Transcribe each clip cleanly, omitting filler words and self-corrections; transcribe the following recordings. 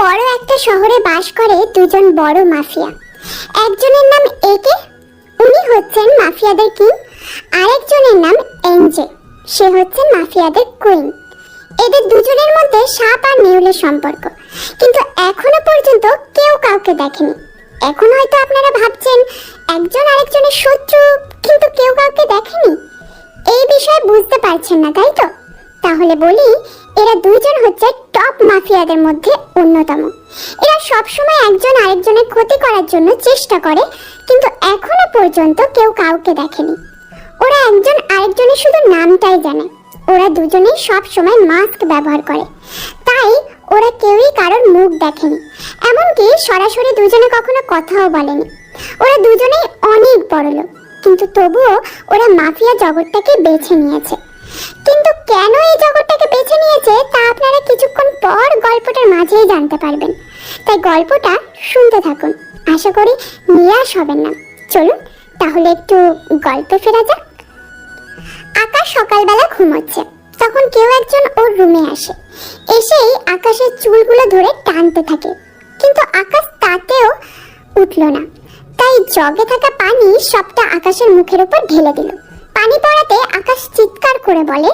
বড় একটা শহরে বাস করে দুজন বড় মাফিয়া। একজনের নাম একে, উনি হচ্ছেন মাফিয়াদের কিং। আরেকজনের নাম এনজে, সে হচ্ছেন মাফিয়াদের কুইন। এদের দুজনের মধ্যে সাপ আর নেউলের সম্পর্ক, কিন্তু এখনো পর্যন্ত কেউ কাউকে দেখেনি। এখন হয়তো আপনারা ভাবছেন একজন আরেকজনের শত্রু, কিন্তু কেউ কাউকে দেখেনি। এই বিষয়ে বুঝতে পারছেন না, তাই তো? তাহলে বলি, এরা দুজন হচ্ছে টপ মাফিয়াদের মধ্যে অন্যতম। এরা সবসময় একজন আরেকজনের ক্ষতি করার জন্য চেষ্টা করে, কিন্তু এখনো পর্যন্ত কেউ কাউকে দেখেনি। ওরা একজন আরেকজনের শুধু নামটাই জানে। ওরা দুজনেই সব সময় মাস্ক ব্যবহার করে, তাই ওরা কেউই কারোর মুখ দেখেনি। এমনকি সরাসরি দুজনে কখনো কথাও বলেনি। ওরা দুজনেই অনেক বড় লোক, কিন্তু তবুও ওরা মাফিয়া জগৎটাকে বেছে নিয়েছে। কিন্তু কেন এই জগৎটাকে বেছে নিয়েছে তা আপনারা কিছুক্ষণ পর গল্পটার মাঝেই জানতে পারবেন। তাই গল্পটা শুনতে থাকুন, আশা করি নিরাশ হবেন না। চলুন তাহলে একটু গল্পে ফেরা যাক। আকাশ সকালবেলা ঘুমোচ্ছে, তখন কেউ একজন ওর রুমে আসে। এসেই আকাশের চুলগুলো ধরে টানতে থাকে, কিন্তু আকাশ তাতেও উঠল না। তাই জগে থাকা পানি সবটা আকাশের মুখের উপর ঢেলে দিল। পানি পড়াতে আকাশ চিৎকার করে বলে,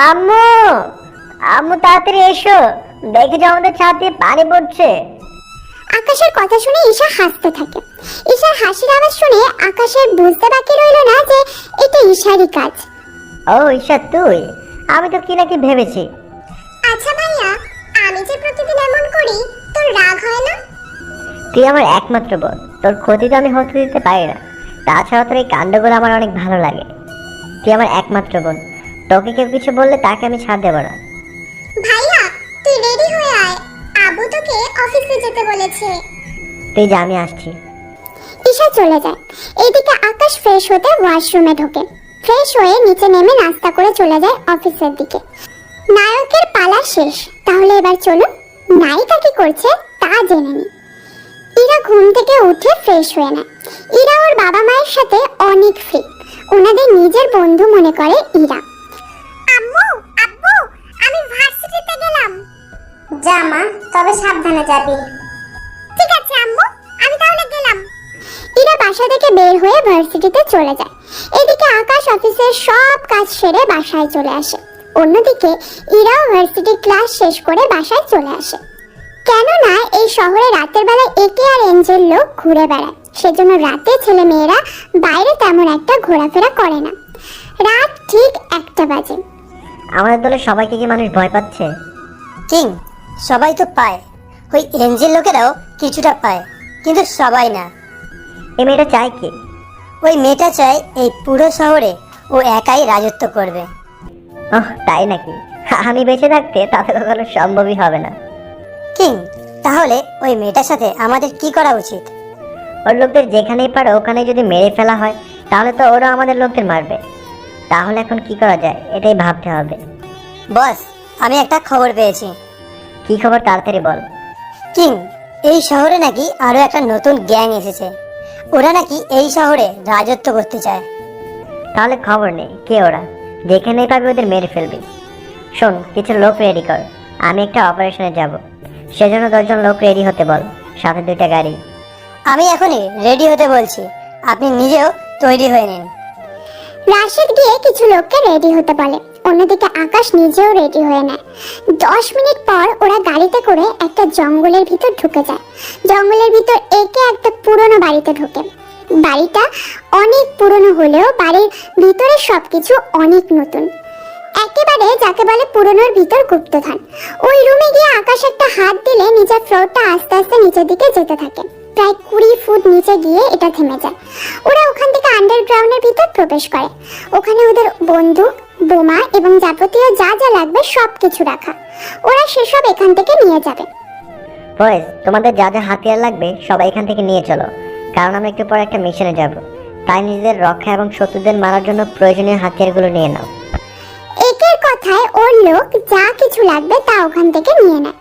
আম্মু, আম্মু তাড়াতাড়ি এসো, দেখে যাও আমাদের ছাদ দিয়ে পানি পড়ছে। আকাশের কথা শুনে ঈশা হাসতে থাকে। ঈশার হাসির আওয়াজ শুনে আকাশের বুঝতে বাকি রইল না যে এটা ঈশারই কাজ। ও ঈশা, তুই? আমি তো কি নাকি ভেবেছি। আচ্ছা ভাইয়া, আমি যে প্রতিদিন এমন করি, তোর রাগ হয় না? তুই আমার একমাত্র বোন, তোর ক্ষতি তো আমি হতে দিতে পারি না। তাছাড়া তোর এই কাণ্ডগুলো আমার অনেক ভালো লাগে। তুই আমার একমাত্র বোন, তোকে কেউ কিছু বললে তাকে আমি ছাড় দেবো না। ভাইয়া তুই রেডি হয়ে আয়, আবু তোকে অফিসে যেতে বলেছে। তুই যা, আমি আসছি। ঈশা চলে যায়। এইদিকে আকাশ ফ্রেশ হতে ওয়াশরুমে ঢোকে। ফ্রেশ হয়ে নিচে নেমে নাস্তা করে চলে যায় অফিসের দিকে। নায়কের পালা শেষ, তাহলে এবার চলুন নায়িকা কি করছে তা জেনে নি। ইরা ঘুম থেকে উঠে ফ্রেশ হয়ে নেয়। ইরা ওর বাবা মায়ের সাথে অনেক ফ্রি, ওনাদের নিজের বন্ধু মনে করে ইরা। আম্মু, আব্বু, আমি ভার্সিটিতে গেলাম। যা মা, তবে সাবধানে যাবি। ঠিক আছে আম্মু, আমি তাহলে গেলাম। ইরা বাসা থেকে বের হয়ে ভার্সিটিতে চলে যায়। এদিকে আকাশ অফিসের সব কাজ সেরে বাসায় চলে আসে। অন্যদিকে ইরাও ভার্সিটির ক্লাস শেষ করে বাসায় চলে আসে। কেননা এই শহরে রাতের বেলা একে আর এঞ্জেল লোক ঘুরে বেড়ায়, সেজন্য রাতে ছেলে মেয়েরা বাইরে তেমন একটা ঘোরাফেরা করে না। রাত ঠিক 1টা বাজে। আমাদের দলে সবাইকে কি মানুষ ভয় পাচ্ছে? কিং, সবাই তো পায়, ওই এঞ্জেল লোকেরাও কিছুটা পায়, কিন্তু সবাই না। এই মেয়েটা চায় কি? ওই মেয়েটা চায় এই পুরো শহরে ও একাই রাজত্ব করবে। ওহ, তাই নাকি? আমি বেঁচে থাকতে তাতে কখনো সম্ভবই হবে না। কিং, তাহলে ওই মেয়েটার সাথে আমাদের কি করা উচিত? ওর লোকদের যেখানেই পারে ওখানে যদি মেরে ফেলা হয়, তাহলে তো ওরা আমাদের লোকদের মারবে। তাহলে এখন কি করা যায় এটাই ভাবতে হবে। বস, আমি একটা খবর পেয়েছি। কি খবর, তাড়াতাড়ি বল। কিং, এই শহরে নাকি আরো একটা নতুন গ্যাং এসেছে। ওরা নাকি এই শহরে রাজত্ব করতে চায়। তাহলে খবর নেই, কে ওরা? যেখানেই পাবি ওদের মেরে ফেলবি। শোন, কিছু লোক রেডি কর, আমি একটা অপারেশনে যাব। সেজন্য 10 জন লোক রেডি হতে বল, সাথে 2টা গাড়ি। আমি এখনই রেডি হতে বলছি, আপনি নিজেও তৈরি হয়ে নিন। রাশেদ গিয়ে কিছু লোককে রেডি হতে বলে। অন্যদিকে আকাশ নিজেও রেডি হয়ে নেয়। 10 মিনিট পর ওরা গাড়িতে করে একটা জঙ্গলের ভিতর ঢুকে যায়। জঙ্গলের ভিতর একে একটা পুরনো বাড়িতে ঢোকে। বাড়িটা অনেক পুরনো হলেও বাড়ির ভিতরে সবকিছু অনেক নতুন, একেবারে যাকে বলে পুরনোর ভিতর গুপ্তধন। ওই রুমে গিয়ে আকাশ একটা হাত দিলে নিচের ফ্লোরটা আস্তে আস্তে নিচের দিকে যেতে থাকে। প্রায় 20 ফুট নিচে গিয়ে এটা থেমে যায়। ওরা ওখান থেকে আন্ডারগ্রাউন্ডের ভিতর প্রবেশ করে। ওখানে ওদের বন্দুক, বোমা এবং যাবতীয় যা যা লাগবে সবকিছু রাখা। ওরা সেসব এখান থেকে নিয়ে যাবে। বয়েজ, তোমাদের যা যা হাতিয়ার লাগবে সবাই এখান থেকে নিয়ে চলো, কারণ আমরা একটু পর একটা মিশনে যাব। তাই নিজেদের রক্ষা এবং শত্রুদের মারার জন্য প্রয়োজনীয় হাতিয়ারগুলো নিয়ে নাও। একের কথায় ওর লোক যা কিছু লাগবে তা ওখান থেকে নিয়ে নেয়।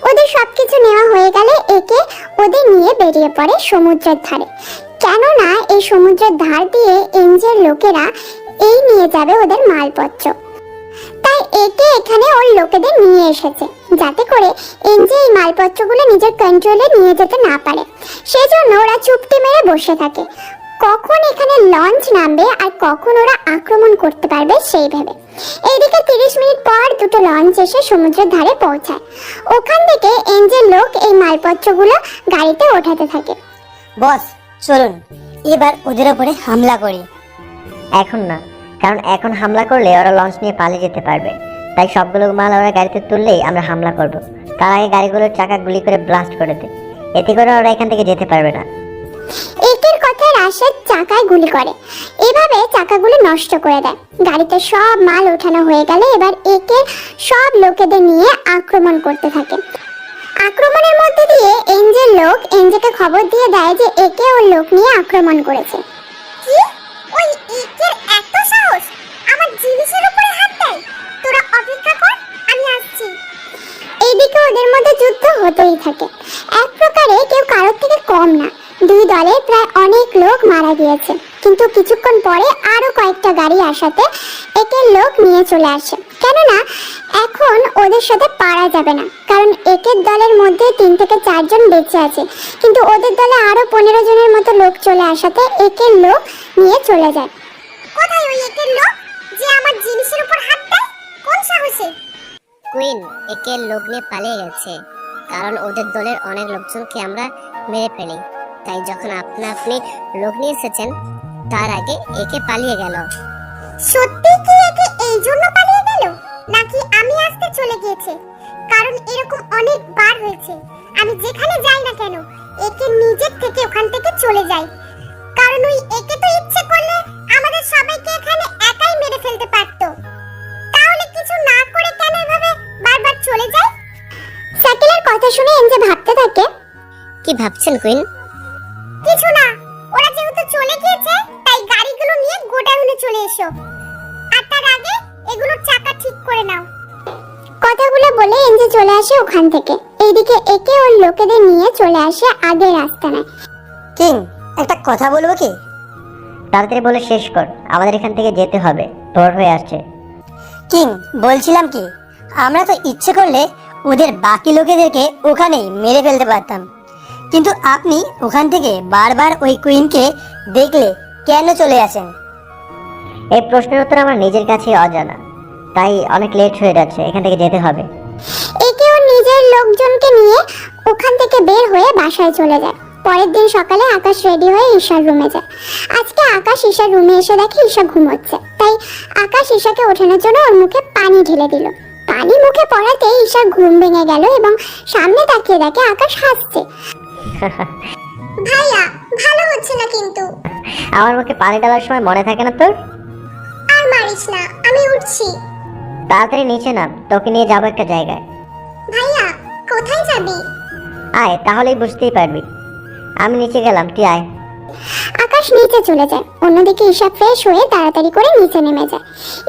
ওদের সবকিছু নেওয়া হয়ে গেলে একে ওদের নিয়ে বেরিয়ে পড়ে সমুদ্রের ধারে। কেননা এই সমুদ্রের ধার দিয়ে এঞ্জেল লোকেরা এই নিয়ে যাবে ওদের মালপত্র। তাই একে এখানে ওর লোকেদের নিয়ে এসেছে যাতে করে এনজে এই মালপত্রগুলো নিজের কন্ট্রোলে নিয়ে যেতে না পারে। সেজন্য ওরা চুপটি মেরে বসে থাকে কখন এখানে লঞ্চ নামবে আর কখন ওরা আক্রমণ করতে পারবে সেই ভেবে। এইদিকে 30 মিনিট পর দুটো লঞ্চ এসে সমুদ্রের ধারে পৌঁছায়। ওখান থেকে এনজের লোক এই মালপত্রগুলো গাড়িতে ওঠাতে থাকে। বস চলুন এবার ওদের উপরে হামলা করি। এখন না, কারণ এখন হামলা করলে ওরা লঞ্চ নিয়ে পালিয়ে যেতে পারবে। তাই সবগুলো মাল ওরা গাড়িতে তুললেই আমরা হামলা করব। তার আগে গাড়িগুলোর চাকা গুলি করে ব্লাস্ট করে দে, এতে করে ওরা এখান থেকে যেতে পারবে না। একের কথায় রাশেদ চাকায় গুলি করে, এভাবে চাকাগুলো নষ্ট করে দেয়। গাড়িতে সব মাল ওঠানো হয়ে গেলে এবার একে সব লোকেদের নিয়ে আক্রমণ করতে থাকে। আক্রমণের মধ্যে দিয়ে এনজের লোক এনজেকে খবর দিয়ে দেয় যে একে ওর লোক নিয়ে আক্রমণ করেছে। কি? ওই একের এত সাহস আমার জিনিসের উপরে হাত দেয়? তোরা অপেক্ষা কর, আমি আসছি। এইদিকে ওদের মধ্যে যুদ্ধ হতেই থাকে। এক প্রকারে কেউ কারোর থেকে কম না। দুই দলে প্রায় অনেক লোক মারা গিয়েছে, কিন্তু কিছুক্ষণ পরে আরো কয়েকটা গাড়ি আসাতে একের লোক নিয়ে চলে আসে। কেননা এখন ওদের সাথে পারা যাবে না, কারণ একের দলের মধ্যে 3 থেকে 4 জন বেঁচে আছে, কিন্তু ওদের দলে আরো 15 জনের মতো লোক চলে আসাতে একের লোক নিয়ে চলে যায়। কোথায় ওই একের লোক যে আমার জিনিসের উপর হাত দেয়? কোন সাহসে? কুইন একে লোক নিয়ে পালিয়ে গেছে, কারণ ওদের দলের অনেক লোকজনকে আমরা মেরে ফেলি। তাই যখন আপনি লোক নিয়ে এসেছেন তার আগে একে পালিয়ে গেল। সত্যি কি একে এই জন্য পালিয়ে গেল, নাকি আমি আসতে চলে গিয়েছে? কারণ এরকম অনেকবার হয়েছে, আমি যেখানে যাই না কেন একে নিজের থেকে ওখান থেকে চলে যায়। কারণ ওই একে তো ইচ্ছে করলে আমাদের সবাইকে এখানে একাই মেরে ফেলতে পারতো। তাহলে কিছু না করে কেন এভাবে বারবার চলে যায়? সাকিলের কথা শুনে এনজে ভাবতে থাকে। কি ভাবছেন কুইন? কিছু না, ওরা যেহেতু চলে গিয়েছে তাই গাড়িগুলো নিয়ে গোডাউনে চলে এসো, আর তার আগে এগুলোর চাকা ঠিক করে নাও। কথাগুলো বলে এনজে চলে আসে ওখান থেকে। এইদিকে একে ওর লোকেদের নিয়ে চলে আসে আগের আস্তানায়। কিং একটা কথা বলবো কি? তাড়াতাড়ি বলে শেষ কর, আমাদের এখান থেকে যেতে হবে, ভোর হয়ে আসছে। কিং বলছিলাম কি, আমরা তো ইচ্ছে করলে ওদের বাকি লোকেদেরকে ওখানেই মেরে ফেলতে পারতাম, কিন্তু আপনি ওখান থেকে বারবার ওই কুইনকে দেখলে কেন চলে আসেন? এই প্রশ্নের উত্তর আমার নিজের কাছেই অজানা, তাই অনেক লেট হয়ে যাচ্ছে, এখান থেকে যেতে হবে। একে ওর নিজের লোকজনকে নিয়ে ওখান থেকে বের হয়ে বাসায় চলে যায়। পরের দিন সকালে আকাশ রেডি হয়ে ঈশার রুমে যায়। আজকে আকাশ ঈশার রুমে এসে দেখে ঈশা ঘুমোচ্ছে, তাই আকাশ ঈশাকে ওঠানোর জন্য ওর মুখে পানি ঢেলে দিল। পানি মুখে পড়াতে ঈশার ঘুম ভেঙে গেল এবং সামনে তাকিয়ে দেখে আকাশ হাসছে। ভাইয়া ভালো হচ্ছে না কিন্তু। আমার মুখে পানি ঢালার সময় মনে থাকে না তোর? আর মারিস না, আমি উঠছি। তাড়াতাড়ি নিচে নাম, তোকে নিয়ে যাবো একটা জায়গায়। ভাইয়া কোথায় যাবি? আয়, তাহলেই বুঝতেই পারবি। আমি নিচে গেলাম, তুই আয়। আকাশ নিচে চলে যায়। অন্যদিকে ঈশা ফ্রেশ হয়ে তাড়াতাড়ি করে নিচে নেমে যায়।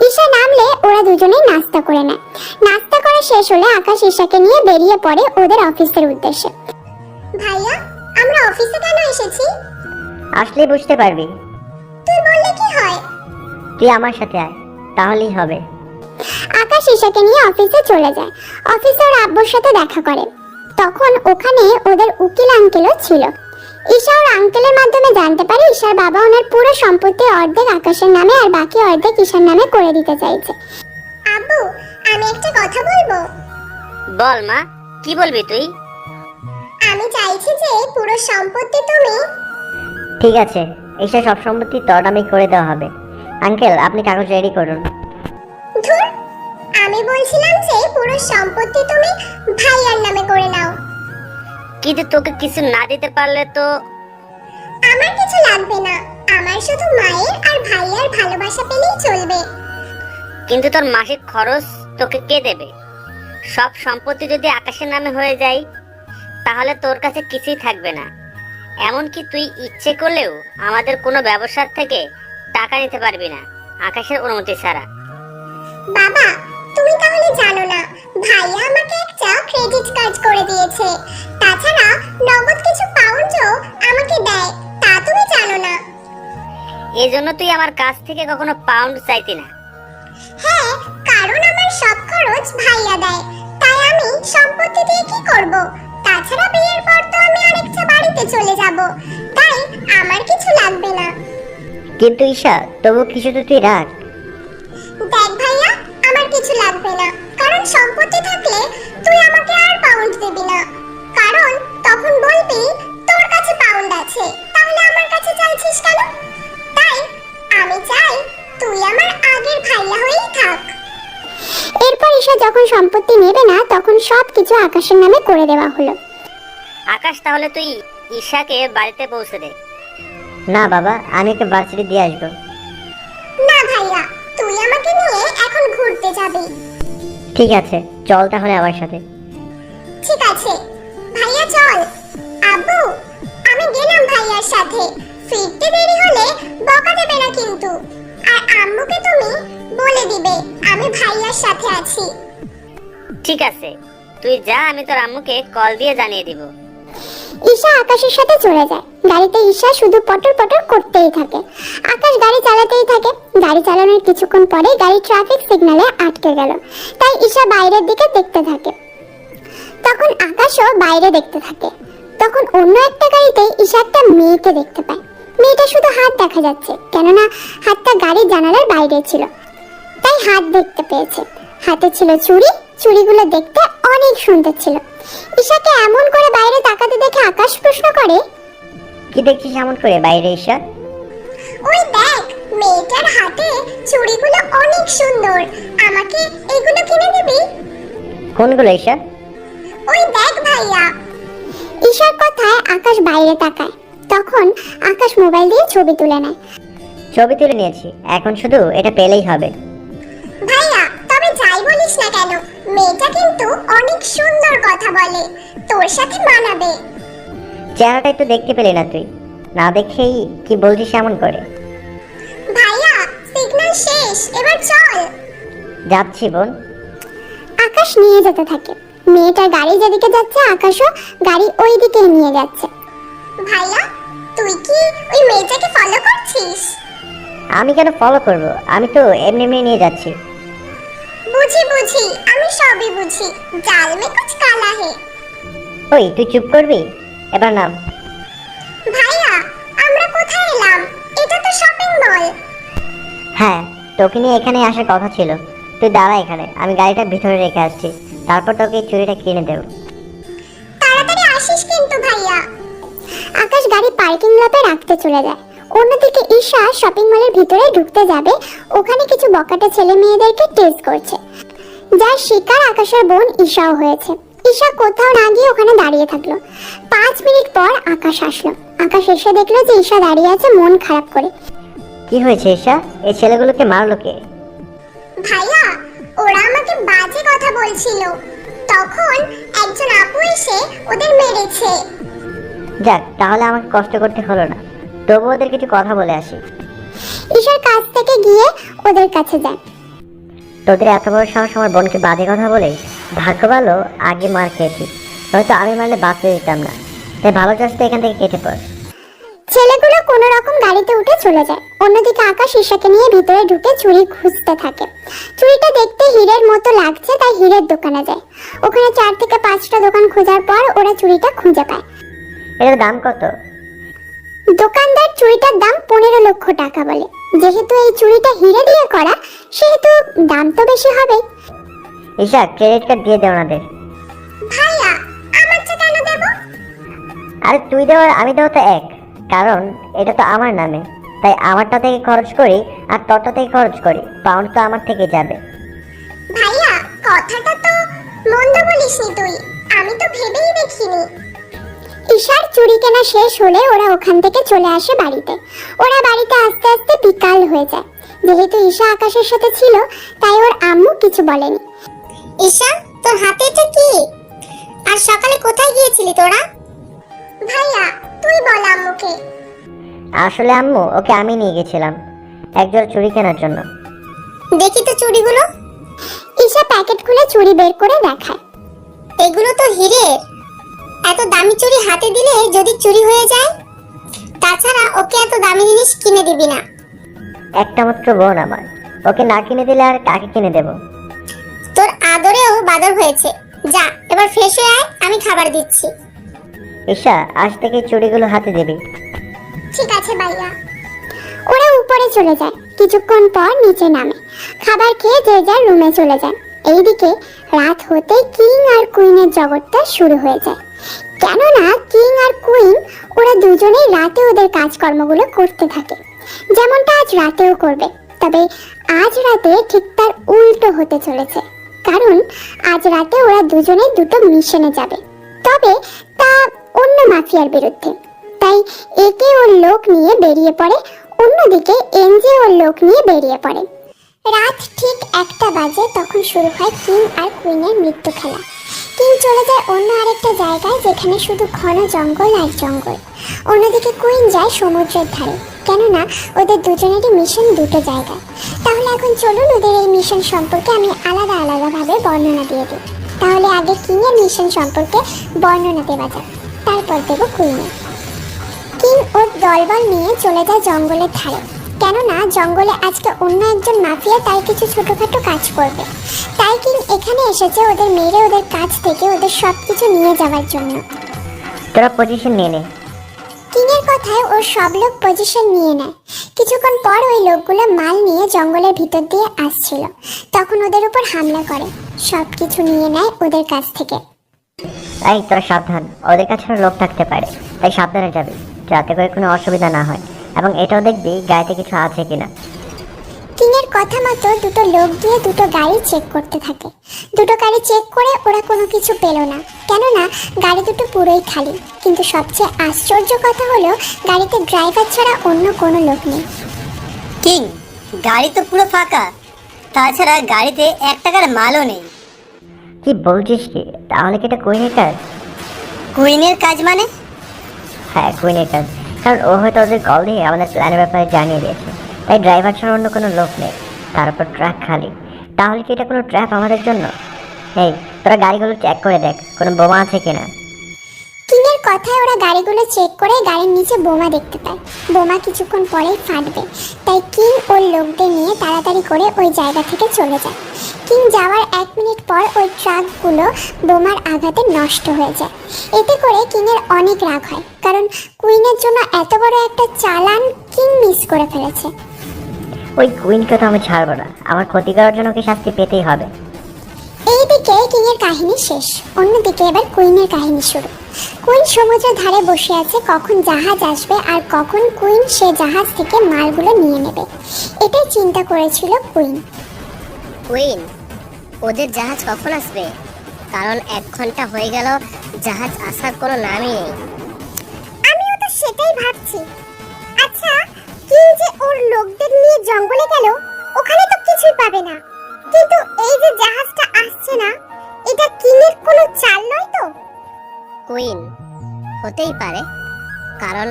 ঈশা নামলে ওরা দুজনেই নাস্তা করে নেয়। নাস্তা করা শেষ হলে আকাশ ঈশাকে নিয়ে বেরিয়ে পড়ে ওদের অফিসের উদ্দেশ্যে। ভাইয়া আমরা অফিসে কেন এসেছি? আসলেই বুঝতে পারবি। তুই বললে কি হয়? তুই আমার সাথে আয়, তাহলেই হবে। আকাশ ঈশাকে নিয়ে অফিসে চলে যায়। অফিসে ওর আব্বুর সাথে দেখা করে। তখন ওখানে ওদের উকিল আঙ্কেলও ছিল। ঈশা ওর আঙ্কেলের মাধ্যমে জানতে পারে ঈশার বাবা ওনার পুরো সম্পত্তি অর্ধেক আকাশের নামে আর বাকি অর্ধেক ঈশার নামে করে দিতে চাইছে। আব্বু আমি একটা কথা বলবো। বল মা, কি বলবি তুই? আমি চাইছি যে পুরো সম্পত্তি তুমি। ঠিক আছে, এইসব সব সম্পত্তি তোর নামে করে দেওয়া হবে। আঙ্কেল, আপনি কাগজ রেডি করুন। ধুর, আমি বলছিলাম যে পুরো সম্পত্তি তুমি ভাইয়ার নামে করে নাও। কিন্তু তোকে কিছু না দিতে পারলে তো? আমার কিছু লাগবে না, আমার শুধু মায়ের আর ভাইয়ার ভালোবাসা পেলেই চলবে। কিন্তু তোর মাসিক খরচ তোকে কে দেবে? সব সম্পত্তি যদি আকাশের নামে হয়ে যায় তাহলে তোর কাছে কিছুই থাকবে না। এমনকি তুই ইচ্ছে করলেও আমাদের কোনো ব্যবসার থেকে টাকা নিতে পারবি না আকাশের অনুমতি ছাড়া। বাবা তুমি তাহলে জানো না ভাইয়া আমাকে একটা ক্রেডিট কার্ড করে দিয়েছে, তাছাড়া নগদ কিছু পাউন্ডও আমাকে দেয়, তা তুমি জানো না? এজন্য তুই আমার কাছ থেকে কখনো পাউন্ড চাইতি না। হ্যাঁ, কারণ আমার সব খরচ ভাইয়া দেয়, তাই আমি সব দিয়ে কি করব? তাছাড়া বিয়ের পর তো আমি আরেকটা বাড়িতে চলে যাব, তাই আমার কিছু লাগবে না। কিন্তু ঈশা, তবু কিছু তো তুই রাখ। দেখ ভাইয়া, আমার কিছু লাগবে না, কারণ সম্পত্তি থাকলে তুই আমাকে আর পাউন্ড দিবি না, কারণ তখন বলবি তোর কাছে পাউন্ড আছে, তাহলে আমার কাছে চাইছিস কেন? তাই আমি চাই তুই আমার আগের ভাইয়া হয়েই থাক। এরপর ঈশা যখন সম্পত্তি নেবে না, তখন সবকিছু আকাশের নামে করে দেওয়া হলো। আকাশ, তাহলে তুই ঈশাকে বাড়িতে পৌঁছে দে। না বাবা, আমি ওকে ভার্সিটি দিয়ে আসবো। না ভাইয়া, তুই আমাকে নিয়ে এখন ঘুরতে যাবি। ঠিক আছে, চল তাহলে আমার সাথে। ঠিক আছে ভাইয়া, চল। আব্বু, আমি গেলাম ভাইয়ার সাথে, ফিরতে দেরি হলে বকা দেবে না কিন্তু। আর আম্মুকে তুমি বলে দিবে আমি ভাইয়ার সাথে আছি। ঠিক আছে, তুই যা, আমি তোর আম্মুকে কল দিয়ে জানিয়ে দিব। ঈশা আকাশের সাথে চলে যায়। গাড়িতে ঈশা শুধু পটর পটর করতেই থাকে, আকাশ গাড়ি চালাতেই থাকে। গাড়ি চালানোর কিছুক্ষণ পরে গাড়ি ট্রাফিক সিগন্যালে আটকে গেল, তাই ঈশা বাইরের দিকে দেখতে থাকে। তখন আকাশও বাইরে দেখতে থাকে। তখন অন্য একটা গাড়িতে ঈশা একটা মেয়েকে দেখতে পায়। মেয়েটা শুধু হাত দেখা যাচ্ছে, কেননা হাতটা গাড়ির জানালার বাইরে ছিল, তাই হাত দেখতে পেয়েছে। হাতে ছিল চুড়ি, চুড়িগুলো দেখতে অনেক সুন্দর ছিল। ঈশাকে এমন করে বাইরে তাকাতে দেখে আকাশ প্রশ্ন করে, কি দেখছিস এমন করে বাইরে ঈশা? ওই দেখ, মেয়েটার হাতে চুড়িগুলো অনেক সুন্দর, আমাকে এগুলো কিনে দিবি? কোনগুলো ঈশা? ওই দেখ ভাইয়া। ঈশার কথায় আকাশ বাইরে তাকায়। তখন আকাশ মোবাইল দিয়ে ছবি তুলে নেয়। ছবি তুলে নিয়েছি, এখন শুধু এটা পেলেই হবে। ভাইয়া, তবে যাই বলিস না কেন, মেয়েটা কিন্তু অনেক সুন্দর কথা বলে, তোর সাথে মানাবে। চেহারাটা একটু দেখতে পেলি না তুই? না দেখেই কি বলছিস এমন করে? ভাইয়া, সিগন্যাল শেষ, এবার চল। যাচ্ছি বোন। আকাশ নিয়ে যেতে থাকে। মেয়েটার গাড়ি যেদিকে যাচ্ছে আকাশও গাড়ি ওই দিকে নিয়ে যাচ্ছে। ভাইয়া, তুই কি ওই মেয়েটাকে ফলো করছিস? আমি কেন ফলো করব? আমি তো এমনি এমনি নিয়ে যাচ্ছি। বুঝি বুঝি, আমি সবই বুঝি, জাল মে কুছ কালা হে। ওই তুই চুপ করবি? এবার নাম। ভাইয়া, আমরা কোথায় এলাম? এটা তো শপিং মল। হ্যাঁ, তোকে নিয়ে এখানে আসার কথা ছিল। তুই দাঁড়া এখানে, আমি গাড়িটা ভিতরে রেখে আসছি, তারপর তোকে এই চুড়িটা কিনে দেবো। তাড়াতাড়ি আসিস কিন্তু ভাইয়া। আকাশ গাড়ি পার্কিং লটে রাখতে চলে যায়। অন্যদিকে ঈশা শপিং মলের ভিতরে ঢুকতে যাবে, ওখানে কিছু বকাটে ছেলে মেয়েদেরকে টেস্ট করছে, যার শিকার আকাশের বোন ঈশাও হয়েছে। ঈশা কোথাও না গিয়ে ওখানে দাঁড়িয়ে থাকলো। 5 মিনিট পর আকাশ আসলো। আকাশ এসে দেখলো যে ঈশা দাঁড়িয়ে আছে মন খারাপ করে। কি হয়েছে ঈশা? এই ছেলেগুলোকে মারলো কে? ভাইয়া, ওরা আমাকে বাজে কথা বলছিল, তখন একজন আপু এসে ওদের মেরেছে। যাক, তাহলে আমাকে কষ্ট করতে হলো না, তবু ওদের কিছু কথা বলে আসি। ঈশার কাছ থেকে গিয়ে ওদের কাছে যায়। তোদের এত বড় সাহস আমার বোনকে বাজে কথা বলে? ভাগ্য ভালো আগে মার খেয়েছি, হয়তো আমি মারলে বাঁচতে দিতাম না। তাই ভালো চাষ তো এখান থেকে কেটে পড়। ছেলেগুলো কোনো রকম গাড়িতে উঠে চলে যায়। অন্যদিকে আকাশ ঈশাকে নিয়ে ভিতরে ঢুকে চুড়ি খুঁজতে থাকে। চুড়িটা দেখতে হীরের মতো লাগছে, তাই হীরের দোকানে যায়। ওখানে 4 থেকে 5টা দোকান খোঁজার পর ওরা চুড়িটা খুঁজে পায়। এটার দাম কত? দোকানদার চুড়িটার দাম 15 লক্ষ টাকা বলে। যেহেতু এই চুড়িটা হীরে দিয়ে করা, সেহেতু দাম তো বেশি হবে। ঈশা, ক্রেডিট কার্ড দিয়ে দে ওনাদের। ভাইয়া, আমারটা কেন দেব? আরে তুই দেওয়ার আমি দেওয়া তো এক, কারণ এটা তো আমার নামে, তাই আমারটা থেকে খরচ করি আর তোরটা থেকে খরচ করি, পাউন্ড তো আমার থেকে যাবে। ভাইয়া, কথাটা তো মন্দ বলিসনি তুই, আমি তো ভেবেই দেখিনি। ঈশার চুড়ি কেনা শেষ হলে ওরা ওখান থেকে চলে আসে বাড়িতে। ওরা বাড়িতে আস্তে আস্তে বিকাল হয়ে যায়। যেহেতু ঈশা আকাশের সাথে ছিল, তাই ওর আম্মু কিছু বলেনি। ঈশা, তোর হাতে এটা কি? আর সকালে কোথায় গিয়েছিলি তোরা? ভাইয়া, তুই বল আম্মুকে। আসলে আম্মু, ওকে আমি নিয়ে গেছিলাম একজোড়া চুড়ি কেনার জন্য। দেখি তো চুড়িগুলো। ঈশা প্যাকেট খুলে চুড়ি বের করে দেখায়। এগুলো তো হীরের। এত দামি চুড়ি হাতে দিলে যদি চুরি হয়ে যায়, তাছাড়া ওকে এত দামি জিনিস কিনে দিবি না। একটা মাত্র বোন আমার, ওকে না কিনে দিলে আর কাকে কিনে দেব? তোর আদরেও বাদর হয়েছে, যা এবার ফ্রেশ হয়ে আয়, আমি খাবার দিচ্ছি। ঈশা, আজ থেকে এই চুড়িগুলো হাতে দিবি। ঠিক আছে ভাইয়া। ওরা উপরে চলে যায়, কিছুক্ষণ পর নিচে নামে, খাবার খেয়ে যে যার রুমে চলে যায়। এইদিকে রাত হতে কিং আর কুইনের জগৎটা শুরু হয়ে যায়। কেননা কিং আর কুইন ওরা দুজনেই রাতে ওদের কাজকর্মগুলো করতে থাকে, যেমনটা আজ রাতেও করবে। তবে আজ রাতে ঠিক তার উল্টো হতে চলেছে, কারণ আজ রাতে ওরা দুজনেই দুটো মিশনে যাবে, তবে তা অন্য মাফিয়ার বিরুদ্ধে। তাই একে ওর লোক নিয়ে বেরিয়ে পড়ে, অন্যদিকে এনজে ওর লোক নিয়ে বেরিয়ে পড়ে। রাত ঠিক 1টা বাজে, তখন শুরু হয় কিং আর কুইনের মৃত্যু খেলা। কিং চলে যায় অন্য আরেকটা জায়গায়, যেখানে শুধু ঘন জঙ্গল আর জঙ্গল। অন্যদিকে কুইন যায় সমুদ্রের ধারে, কেননা ওদের দুজনেরই মিশন দুটো জায়গায়। তাহলে এখন চলুন ওদের এই মিশন সম্পর্কে আমি আলাদা আলাদাভাবে বর্ণনা দিয়ে দিই। তাহলে আগে কিং এর মিশন সম্পর্কে বর্ণনা দেওয়া যাক, তারপর দেবো কুইনের। কিং ওর দলবল নিয়ে চলে যায় জঙ্গলের ধারে, কেননা জঙ্গলে আজকে অন্য একজন মাফিয়া তাই কিছু ছোটখাটো কাজ করবে। তাই কিং এখানে এসেছে ওদের মেরে ওদের কাছ থেকে ওদের সবকিছু নিয়ে যাওয়ার জন্য। তোরা পজিশন নিয়ে নে। কিং এর কথায় ওর সব লোক পজিশন নিয়ে নেয়। কিছুক্ষণ পর ওই লোকগুলো মাল নিয়ে জঙ্গলের ভিতর দিয়ে আসছিল, তখন ওদের উপর হামলা করে, সবকিছু নিয়ে নেয় ওদের কাছ থেকে। এই তোরা সাবধান, ওদের কাছে লোক থাকতে পারে, তাই সাবধানে যাবি যাতে করে কোনো অসুবিধা না হয়, এবং এটাও দেখবি গাড়িতে কিছু আছে কিনা। কিং এর কথা মতো দুটো লোক দিয়ে দুটো গাড়ি চেক করতে থাকে। দুটো গাড়ি চেক করে ওরা কোনো কিছু পেল না, কেননা গাড়ি দুটো পুরোই খালি। কিন্তু সবচেয়ে আশ্চর্য কথা হলো গাড়িতে ড্রাইভার ছাড়া অন্য কোনো লোক নেই। কিং, গাড়ি তো পুরো ফাঁকা, তাছাড়া গাড়িতে 1 টাকার মালও নেই। কি বলছিস কি? তাহলে কি এটা কুইনের কাজ? কুইনের কাজ মানে? হ্যাঁ, কুইনের কাজ, কারণ ও হয়তো ওদের কল দিয়ে আমাদের প্ল্যানের ব্যাপারে জানিয়ে দিয়েছে। তাই ড্রাইভার ছাড়া অন্য কোনো লোক নেই, তার উপর ট্রাক খালি। তাহলে কি এটা কোনো ট্র্যাপ আমাদের জন্য? এই তোরা গাড়িগুলো চেক করে দেখ কোনো বোমা আছে কিনা। কিং এর কথায় ওরা গাড়িগুলো চেক করে গাড়ির নিচে বোমা দেখতে পায়। বোমা কিছুক্ষণ পরেই ফাটবে, তাই কিং ওর লোকদের নিয়ে তাড়াতাড়ি করে ওই জায়গা থেকে চলে যায়। কিং যাওয়ার 1 মিনিট পর ওই ট্রাকগুলো বোমার আঘাতে নষ্ট হয়ে যায়। এতে করে কিং এর অনেক রাগ হয়, কারণ কুইনের জন্য এত বড় একটা চালান কিং মিস করে ফেলেছে। ওই কুইনকে তো আমি ছাড়বো না, আমার ক্ষতি করার জন্য কি শাস্তি পেতেই হবে। এইদিকে কিং এর কাহিনী শেষ, অন্যদিকে এবার কুইনের কাহিনী শুরু। কুইন সমুদ্রের ধারে বসে আছে, কখন জাহাজ আসবে আর কখন কুইন সে জাহাজ থেকে মালগুলো নিয়ে নেবে, এটাই চিন্তা করেছিল কুইন। কুইন, ওদের জাহাজ কখন আসবে? কারণ 1 ঘন্টা হয়ে গেল, জাহাজ আসার কোনো নামই নেই। আমিও তো সেটাই ভাবছি। আচ্ছা, কিং যে ওর লোকদের নিয়ে জঙ্গলে গেল, ওখানে তো কিছুই পাবে না, কিন্তু এই যে জাহাজটা আসছে না, এটা কিং এর কোনো চাল নয় তো? কুইন, হতেই পারে, কারণ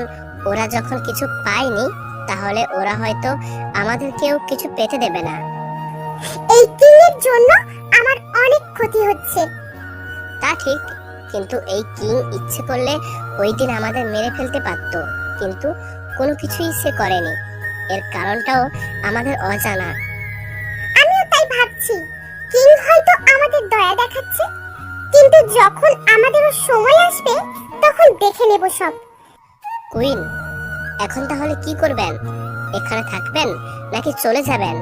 ওরা যখন কিছু পায়নি তাহলে ওরা হয়তো আমাদেরকেও কিছু পেতে দেবে না। এই কিং এর জন্য আমার অনেক ক্ষতি হচ্ছে। তা ঠিক, কিন্তু এই কিং ইচ্ছে করলে ওই দিন আমাদের মেরে ফেলতে পারতো, কিন্তু কোনো কিছুই সে করেনি। এর কারণটাও আমাদের অজানা। আমিও তাই ভাবছি, কিং হয়তো আমাদের দয়া দেখাচ্ছে, কিন্তু যখন আমাদেরও সময় আসবে তখন দেখে নেব সব। কুইন, এখন তাহলে কি করবেন? এখানে থাকবেন নাকি চলে যাবেন?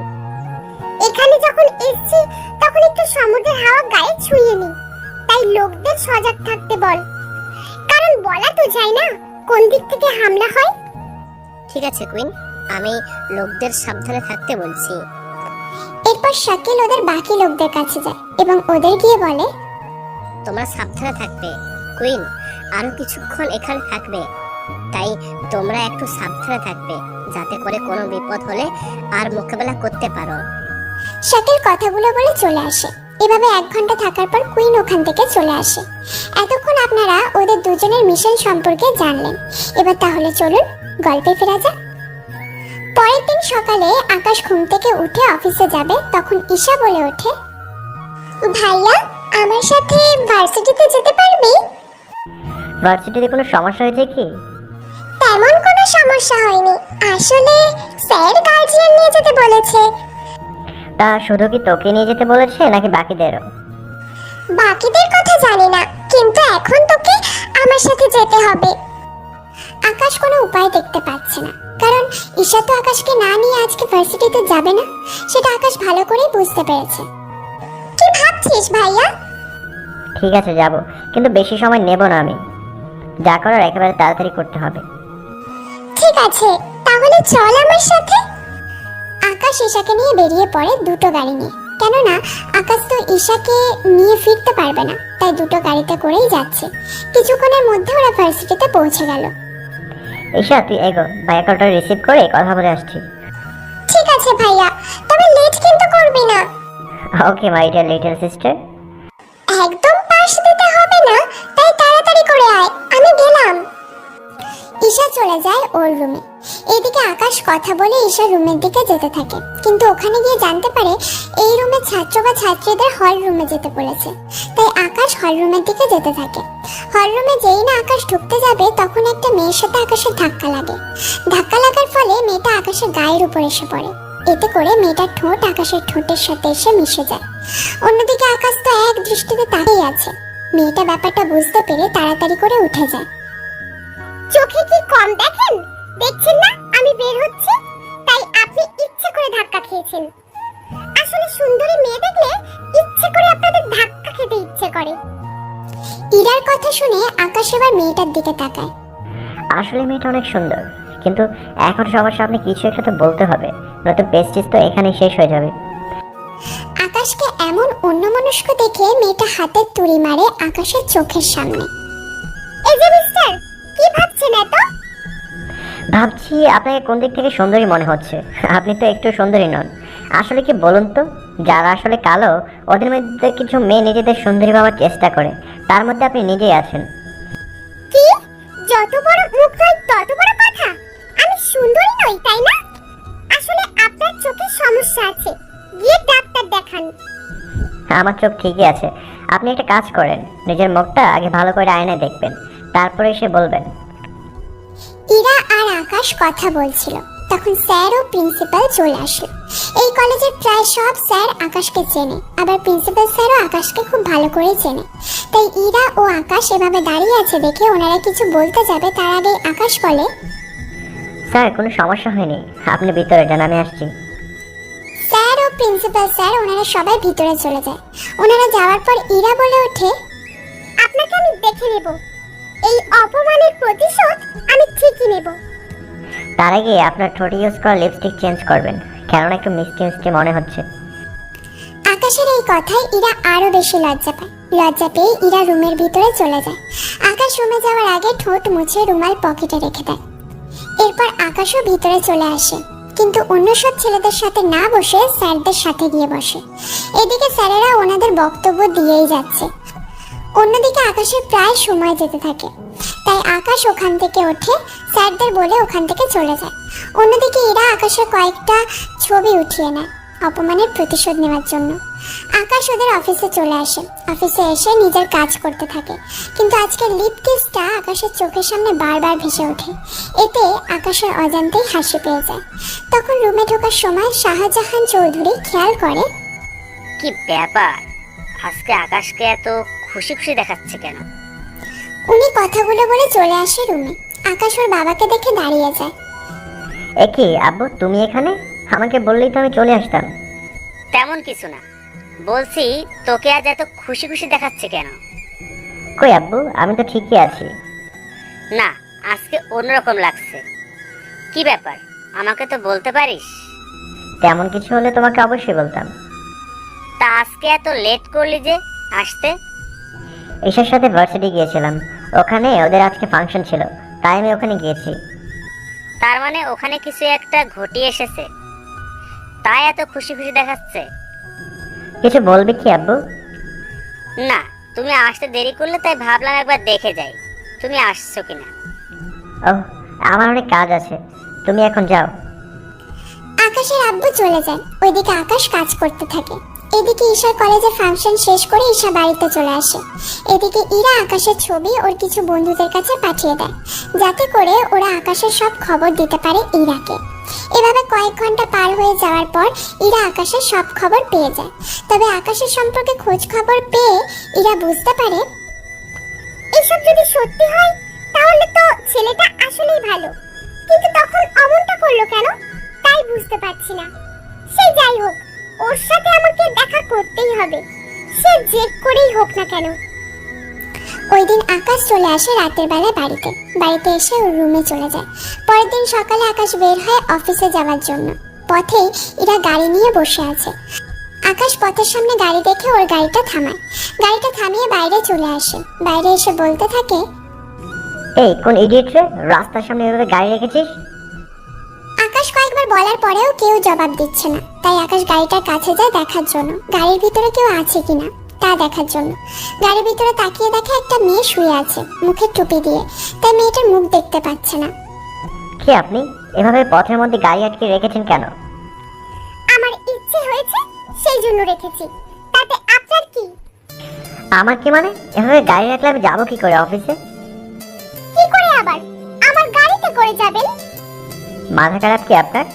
এখানে যখন এসেছি তখন একটু সমুদ্রের হাওয়া গায়ে ছুঁয়ে নি, তাই লোকদের সজাগ থাকতে বল, কারণ বলা তো যায় না কোন দিক থেকে হামলা হয়। ঠিক আছে কুইন, আমি লোকদের সাবধানে থাকতে বলছি। এরপর শাকিল ওদের বাকি লোকদের কাছে যায় এবং ওদের গিয়ে বলে, তোমরা সাবধানে থাকবে। কুইন আরো কিছুক্ষণ এখানে থাকবে, তাই তোমরা একটু সাবধানে থাকবে, যাতে করে কোনো বিপদ হলে আর মোকাবেলা করতে পারো। শাকিল কথাগুলো বলে চলে আসে। এভাবে 1 ঘন্টা থাকার পর কুইন ওখান থেকে চলে আসে। এতক্ষণ আপনারা ওদের দুজনের মিশন সম্পর্কে জানলেন, এবার তাহলে চলুন গল্পে ফেরা যাক। পরের দিন সকালে আকাশ ঘুম থেকে উঠে অফিসে যাবে, তখন ঈশা বলে ওঠে, ভাইয়া আমার সাথে ভার্সিটিতে যেতে পারবি? ভার্সিটিতে কোনো সমস্যা হয়েছে কি? তেমন কোনো সমস্যা হয়নি, আসলে স্যার গার্জিয়ান নিয়ে যেতে বলেছে। তা শুধু কি তোকে নিয়ে যেতে বলেছে নাকি বাকিদেরও? বাকিদের কথা জানি না, কিন্তু এখন তোকে আমার সাথে যেতে হবে। আকাশ কোনো উপায় দেখতে পাচ্ছে না, কারণ ঈশা তো আকাশকে না নিয়ে আজকে ভার্সিটিতে যাবে না, সেটা আকাশ ভালো করেই বুঝতে পেরেছে। কি ভাবছিস ভাইয়া? ঠিক আছে যাব, কিন্তু বেশি সময় নেব না আমি। যা করার একেবারে তাড়াতাড়ি করতে হবে। ঠিক আছে, তাহলে চল আমার সাথে। আকাশ ঈশাকে নিয়ে বেরিয়ে পড়ে দুটো গাড়ি নিয়ে, কেননা আকাশ তো ঈশাকে নিয়ে ফিরতে পারবে না, তাই দুটো গাড়িতে করেই যাচ্ছে। কিছুক্ষণের মধ্যে ওরা ভার্সিটিতে পৌঁছে গেল। ঈশা তুই এগো, ভাইয়া কলটা রিসিভ করে কথা বলে আসছি। ঠিক আছে ভাইয়া, তবে লেট কিন্তু করবি না। ওকে মাই ডিয়ার লিটল সিস্টার। একদম পাশ দিতে হবে না, তাই তাড়াতাড়ি করে আয়, আমি গেলাম। ঈশা চলে যায় ওর রুমে। এদিকে আকাশ কথা বলে ঈশা রুমের দিকে যেতে থাকে, কিন্তু ওখানে গিয়ে জানতে পারে এই রুমে ছাত্র বা ছাত্রীদের হল রুমে যেতে বলেছে। তাই আকাশ হল রুমের দিকে যেতে থাকে। হল রুমে যেই না আকাশ ঢুকতে যাবে, তখন একটা মেয়ের সাথে আকাশের ধাক্কা লাগে। ধাক্কা লাগার ফলে মেয়েটা আকাশের গায়ের উপর এসে পড়ে। এতে করে মেয়েটার ঠোঁট আকাশের ঠোঁটের সাথে এসে মিশে যায়। অন্যদিকে আকাশ তো এক দৃষ্টিতে তাকিয়ে আছে। মেয়েটা ব্যাপারটা বুঝতে পেরে তাড়াতাড়ি করে উঠে যায়। চোখে কি কম দেখেন? দেখছেন না আমি বের হচ্ছি, তাই আপনি ইচ্ছে করে ধাক্কা খেয়েছেন। আসলে সুন্দরী মেয়ে দেখলে ইচ্ছে করে আপনাদের ধাক্কা খেতে ইচ্ছে করে। ইরার কথা শুনে আকাশ এবার মেয়েটার দিকে তাকায়। আসলে মেয়েটা অনেক সুন্দর, কিন্তু এখন সবার সামনে কিছু একটা তো বলতে হবে, নয়তো পেস্টিস তো এখানেই শেষ হয়ে যাবে। আকাশকে এমন অন্যমনস্ক দেখে মেয়েটা হাতের তুড়ি মারে আকাশের চোখের সামনে। এই যে মিস্টার, কি ভাবছেন এত? ভাবছি আপনাকে কোন দিক থেকে সুন্দরী মনে হচ্ছে। আপনি তো একটু সুন্দরী নন। আসলে কি বলুন তো, যারা আসলে কালো ওদের মধ্যে কিছু মেয়ে নিজেদের সুন্দরী ভাবার চেষ্টা করে, তার মধ্যে আপনি নিজেই আছেন। কি? যত বড় মুখ নয় তত বড় কথা? আমি সুন্দরী নই তাই না? আসলে আপনার চোখে সমস্যা আছে, গিয়ে ডাক্তার দেখান। আমার চোখ ঠিকই আছে। আপনি একটা কাজ করেন, নিজের মুখটা আগে ভালো করে আয়নায় দেখবেন, তারপরে এসে বলবেন। ইরা আর আকাশ কথা বলছিল, তখন স্যার ও প্রিন্সিপাল চলে আসলো। এই কলেজের প্রায় সব স্যার আকাশকে চেনে, আবার প্রিন্সিপাল স্যারও আকাশকে খুব ভালো করে চেনে। তাই ইরা ও আকাশ এভাবে দাঁড়িয়ে আছে দেখে ওনারা কিছু বলতে যাবে, তার আগে আকাশ বলে, স্যার কোনো সমস্যা হয়নি, আপনি ভিতরে যান, আমি আসছি। স্যার ও প্রিন্সিপাল স্যার ওনারা সবাই ভিতরে চলে যায়। ওনারা যাওয়ার পর ইরা বলে ওঠে, আপনাকে আমি দেখে নেব, এই অপমানের প্রতিশোধ আমি ঠিকই নেব। তার আগে আপনার ঠোঁটে ইউজ করা লিপস্টিক চেঞ্জ করবেন, কেননা একটু মিষ্টি মিষ্টি মনে হচ্ছে। আকাশের এই কথায় ইরা আরো বেশি লজ্জা পায়। লজ্জা পেয়ে ইরা রুমের ভিতরে চলে যায়। আকাশ রুমে যাওয়ার আগে ঠোঁট মুছে রুমাল পকেটে রেখে দেয়। এরপর আকাশও ভিতরে চলে আসে, কিন্তু অন্য সব ছেলেদের সাথে না বসে স্যারদের সাথে গিয়ে বসে। এদিকে স্যারেরা ওনাদের বক্তব্য দিয়েই যাচ্ছে। অন্যদিকে আকাশের প্রায় সময় যেতে থাকে, তাই আকাশ ওখান থেকে ওঠে স্যারদের বলে ওখান থেকে চলে যায়। অন্যদিকে ইরা আকাশের কয়েকটা ছবি উঠিয়ে নেয় অপমানের প্রতিশোধ নেওয়ার জন্য। আকাশ ওদের অফিসে চলে আসে। অফিসে এসে নিজের কাজ করতে থাকে, কিন্তু আজকে লিপ কিসটা আকাশের চোখের সামনে বারবার ভেসে ওঠে। এতে আকাশের অজান্তেই হাসি পেয়ে যায়। তখন রুমে ঢোকার সময় শাহজাহান চৌধুরী খেয়াল করে, কি ব্যাপার, আজকে আকাশকে এত খুশি খুশি দেখাচ্ছে কেন? উনি কথাগুলো বলে চলে আসে রুমে। আকাশ ওর বাবাকে দেখে দাঁড়িয়ে যায়। একি আব্বু, তুমি এখানে? আমাকে বললেই তো আমি চলে আসতাম। তেমন কিছু না, বলছি তোকে আজ এত খুশি খুশি দেখাচ্ছে কেন? কই আব্বু, আমি তো ঠিকই আছি। না, আজকে অন্যরকম লাগছে। কি ব্যাপার আমাকে তো বলতে পারিস? তেমন কিছু হলে তোমাকে অবশ্যই বলতাম। তা আজকে এত লেট করলি যে আসতে? ঈশার সাথে ভার্সিটি গিয়েছিলাম, ওখানে ওদের আজকে ফাংশন ছিল, তাই আমি ওখানে গিয়েছি। তার মানে ওখানে কিছু একটা ঘটিয়ে এসেছে, তাই এত খুশি খুশি দেখাচ্ছে? কিছু বলবে কি আব্বু? না, তুমি আসতে দেরি করলে তাই ভাবলাম একবার দেখে যাই তুমি আসছো কিনা। ওহ, আমার অনেক কাজ আছে, তুমি এখন যাও। আকাশের আব্বু চলে যায়। ওইদিকে আকাশ কাজ করতে থাকে। এদিকে ঈশার কলেজে ফাংশন শেষ করে ঈশা বাড়িতে চলে আসে। এদিকে ইরা আকাশের ছবি ওর কিছু বন্ধুদের কাছে পাঠিয়ে দেয়, যাতে করে ওরা আকাশের সব খবর দিতে পারে ইরাকে। এভাবে কয়েক ঘন্টা পার হয়ে যাওয়ার পর ইরা আকাশের সব খবর পেয়ে যায়। তবে আকাশের সম্পর্কে খোঁজ খবর পেয়ে ইরা বুঝতে পারে এসব যদি সত্যি হয় তাহলে তো ছেলেটা আসলেই ভালো, কিন্তু তখন অমনটা করলো কেন তাই বুঝতে পারছি না। সে যাই হোক, ওর সাথে আমাকে দেখা করতেই হবে, সে জেদ করেই হোক না কেন। ওই দিন আকাশ চলে আসে রাতের বেলায় বাড়িতে এসে ওর রুমে চলে যায়। পরের দিন সকালে আকাশ বের হয় অফিসে যাওয়ার জন্য। পথে ইরা গাড়ি নিয়ে বসে আছে। আকাশ পথের সামনে গাড়ি দেখে ওর গাড়িটা থামিয়ে বাইরে চলে আসে। বাইরে এসে বলতে থাকে, এই কোন ইডিয়েট রে রাস্তার সামনে এভাবে গাড়ি রেখেছিস? আকাশ কয়েকবার বলার পরেও কেউ জবাব দিচ্ছে না। তাই আকাশ গাড়িটার কাছে যায় দেখার জন্য, গাড়ির ভিতরে কেউ আছে কিনা তা দেখার জন্য। গাড়ির ভিতরে তাকিয়ে দেখে একটা মেয়ে শুয়ে আছে মুখে টুপি দিয়ে, তাই মেয়েটার মুখ দেখতে পাচ্ছে না। কি আপনি এভাবে পথের মধ্যে গাড়ি আটকে রেখেছেন কেন? আমার ইচ্ছে হয়েছে সেই জন্য রেখেছি, তাতে আপনার কি? আমার কি মানে? এভাবে গাড়ি রাখলে আমি যাবো কি করে অফিসে? কি করে আবার আমার গাড়িতে করে যাবেন? মাথা খারাপ কি আপনার?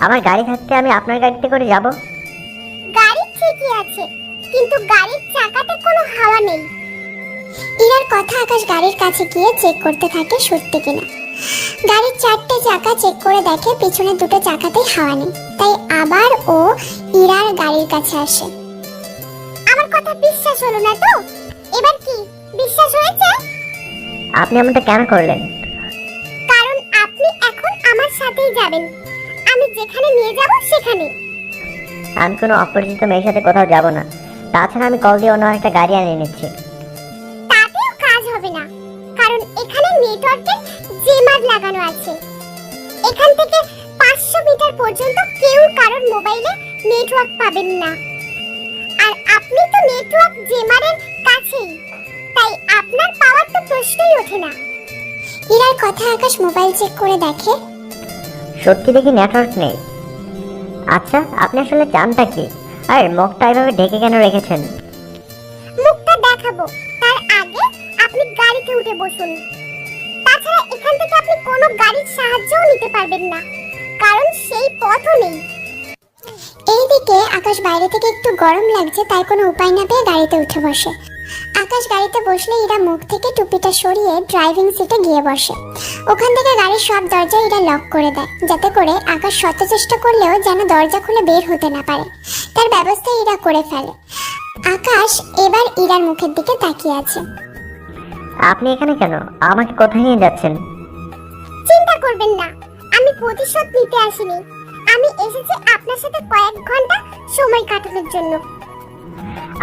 আমার গাড়ি থাকতে আমি আপনার গাড়িতে করে যাব? গাড়ি ঠিকই আছে, কিন্তু গাড়ির চাকাতে কোনো হাওয়া নেই। ইরার কথা আকাশ গাড়ির কাছে গিয়ে চেক করতে থাকে সত্যি কিনা। গাড়ির 4টে চাকা চেক করে দেখে পিছনে 2টো চাকাতেই হাওয়া নেই। তাই আবার ও ইরার গাড়ির কাছে আসে। আমার কথা বিশ্বাস হলো না তো? এবার কি বিশ্বাস হয়েছে? আপনি এমনটা কেন করলেন? কারণ আপনি এখন আমার সাথেই যাবেন, আমি যেখানে নিয়ে যাব সেখানে। আমি কোনো অপরিচিত মেয়ের সাথে কোথাও যাব না। তাছাড়া আমি কল দিয়ে অন্য একটা গাড়ি আনিয়ে নিচ্ছি। তাতেও কাজ হবে না, কারণ এখানে নেটওয়ার্কের জেমার লাগানো আছে। এখান থেকে 500 মিটার পর্যন্ত কেউ কারোর মোবাইলে নেটওয়ার্ক পাবেন না। আর আপনি তো নেটওয়ার্ক জেমারের কাছেই, তাই আপনার পাওয়ার তো প্রশ্নই ওঠে না। ইরার কথা আকাশ মোবাইল চেক করে দেখে, সত্যি দেখি নেটওয়ার্ক নেই। আচ্ছা আপনি আসলে চানটা কি? আর মুখটা এভাবে ঢেকে কেন রেখেছেন? মুখটা দেখাবো, তার আগে আপনি গাড়িতে উঠে বসুন। তাছাড়া এখান থেকে আপনি কোনো গাড়ির সাহায্যও নিতে পারবেন না, কারণ সেই পথও নেই। এইদিকে আকাশ বাইরে থেকে একটু গরম লাগছে, তাই কোনো উপায় না পেয়ে গাড়িতে উঠে বসে। আকাশ গাড়িতে বসলে ইরা মুখ থেকে টুপিটা সরিয়ে ড্রাইভিং সিটে গিয়ে বসে। ওখান থেকে গাড়ির সব দরজা ইরা লক করে দেয়, যাতে করে আকাশ শত চেষ্টা করলেও যেন দরজা খুলে বের হতে না পারে। তার ব্যবস্থা ইরা করে ফেলে। আকাশ এবার ইরার মুখের দিকে তাকিয়ে আছে। আপনি এখানে কেন? আমাকে কোথায় নিয়ে যাচ্ছেন? চিন্তা করবেন না, আমি প্রতিশোধ নিতে আসিনি। আমি এসেছি আপনার সাথে কয়েক ঘন্টা সময় কাটানোর জন্য।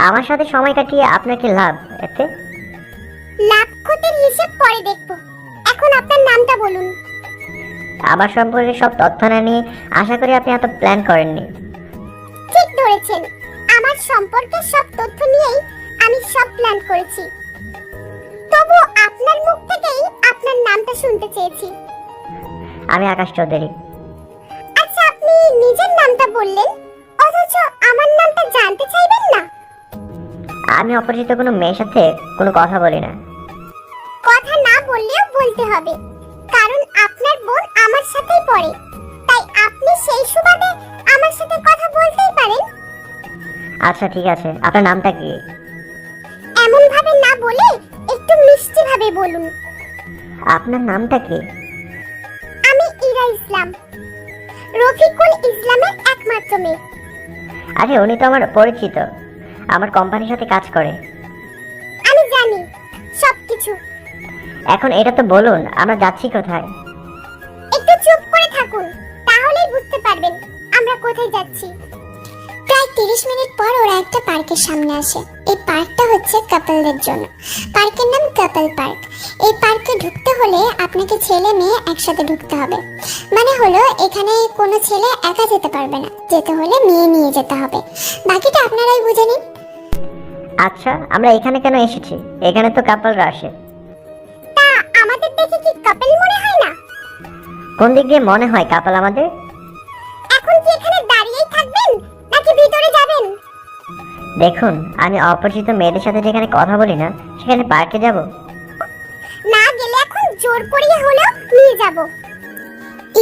আমার সাথে সময় কাটিয়ে আপনার কি লাভ এতে? লাভ ক্ষতির হিসেব পরে দেখব, এখন আপনার নামটা বলুন। আমার সম্পর্কে সব তথ্য না নিয়ে আশা করি আপনি এত প্ল্যান করেননি। ঠিক ধরেছেন, আমার সম্পর্কে সব তথ্য নিয়েই আমি সব প্ল্যান করেছি। তবু আপনার মুখ থেকেই আপনার নামটা শুনতে চেয়েছি। আমি আকাশ চৌধুরী। আচ্ছা, আপনি নিজের নামটা বললেন, অথচ আমার নামটা জানতে চাইবেন না? আমি অপরিচিত কোনো মেয়ের সাথে কোনো কথা বলি না। কথা না বললেও বলতে হবে, কারণ আপনার বোন আমার সাথেই পড়ে, তাই আপনি সেই সুবাদে আমার সাথে কথা বলতেই পারেন। আচ্ছা ঠিক আছে, আপনার নামটা কি? এমন ভাবে না বলে একটু মিষ্টি ভাবে বলুন। আপনার নামটা কি? আমি ইরা ইসলাম, রফিকুল ইসলামের একমাত্র মেয়ে। আরে উনি তো আমার পরিচিত, আমার কোম্পানির সাথে কাজ করে। আমি জানি সবকিছু। এখন এটা তো বলুন আমরা যাচ্ছি কোথায়? একটু চুপ করে থাকুন, তাহলেই বুঝতে পারবেন আমরা কোথায় যাচ্ছি। প্রায় 30 মিনিট পর ওরা একটা পার্কের সামনে আসে। এই পার্কটা হচ্ছে কাপলদের জন্য। পার্কের নাম কাপল পার্ক। এই পার্কে ঢুকতে হলে আপনাকে ছেলে মেয়ে একসাথে ঢুকতে হবে। মানে হলো এখানে কোনো ছেলে একা যেতে পারবে না, যেতে হলে মেয়ে নিয়ে যেতে হবে। বাকিটা আপনারাই বুঝে নিন। আচ্ছা আমরা এখানে কেন এসেছি? এখানে তো কাপলরা আসে। তা আমাদের দেখে কি কাপল মনে হয় না? কোন দিক দিয়ে মনে হয় কাপল আমাদের? এখন কি এখানে দাঁড়িয়েই থাকবেন নাকি ভিতরে যাবেন? দেখুন আমি অপরিচিত মেয়েদের সাথে যেখানে কথা বলি না সেখানে পার্কে যাব? না গেলে এখন জোর করিয়ে হলেও নিয়ে যাব।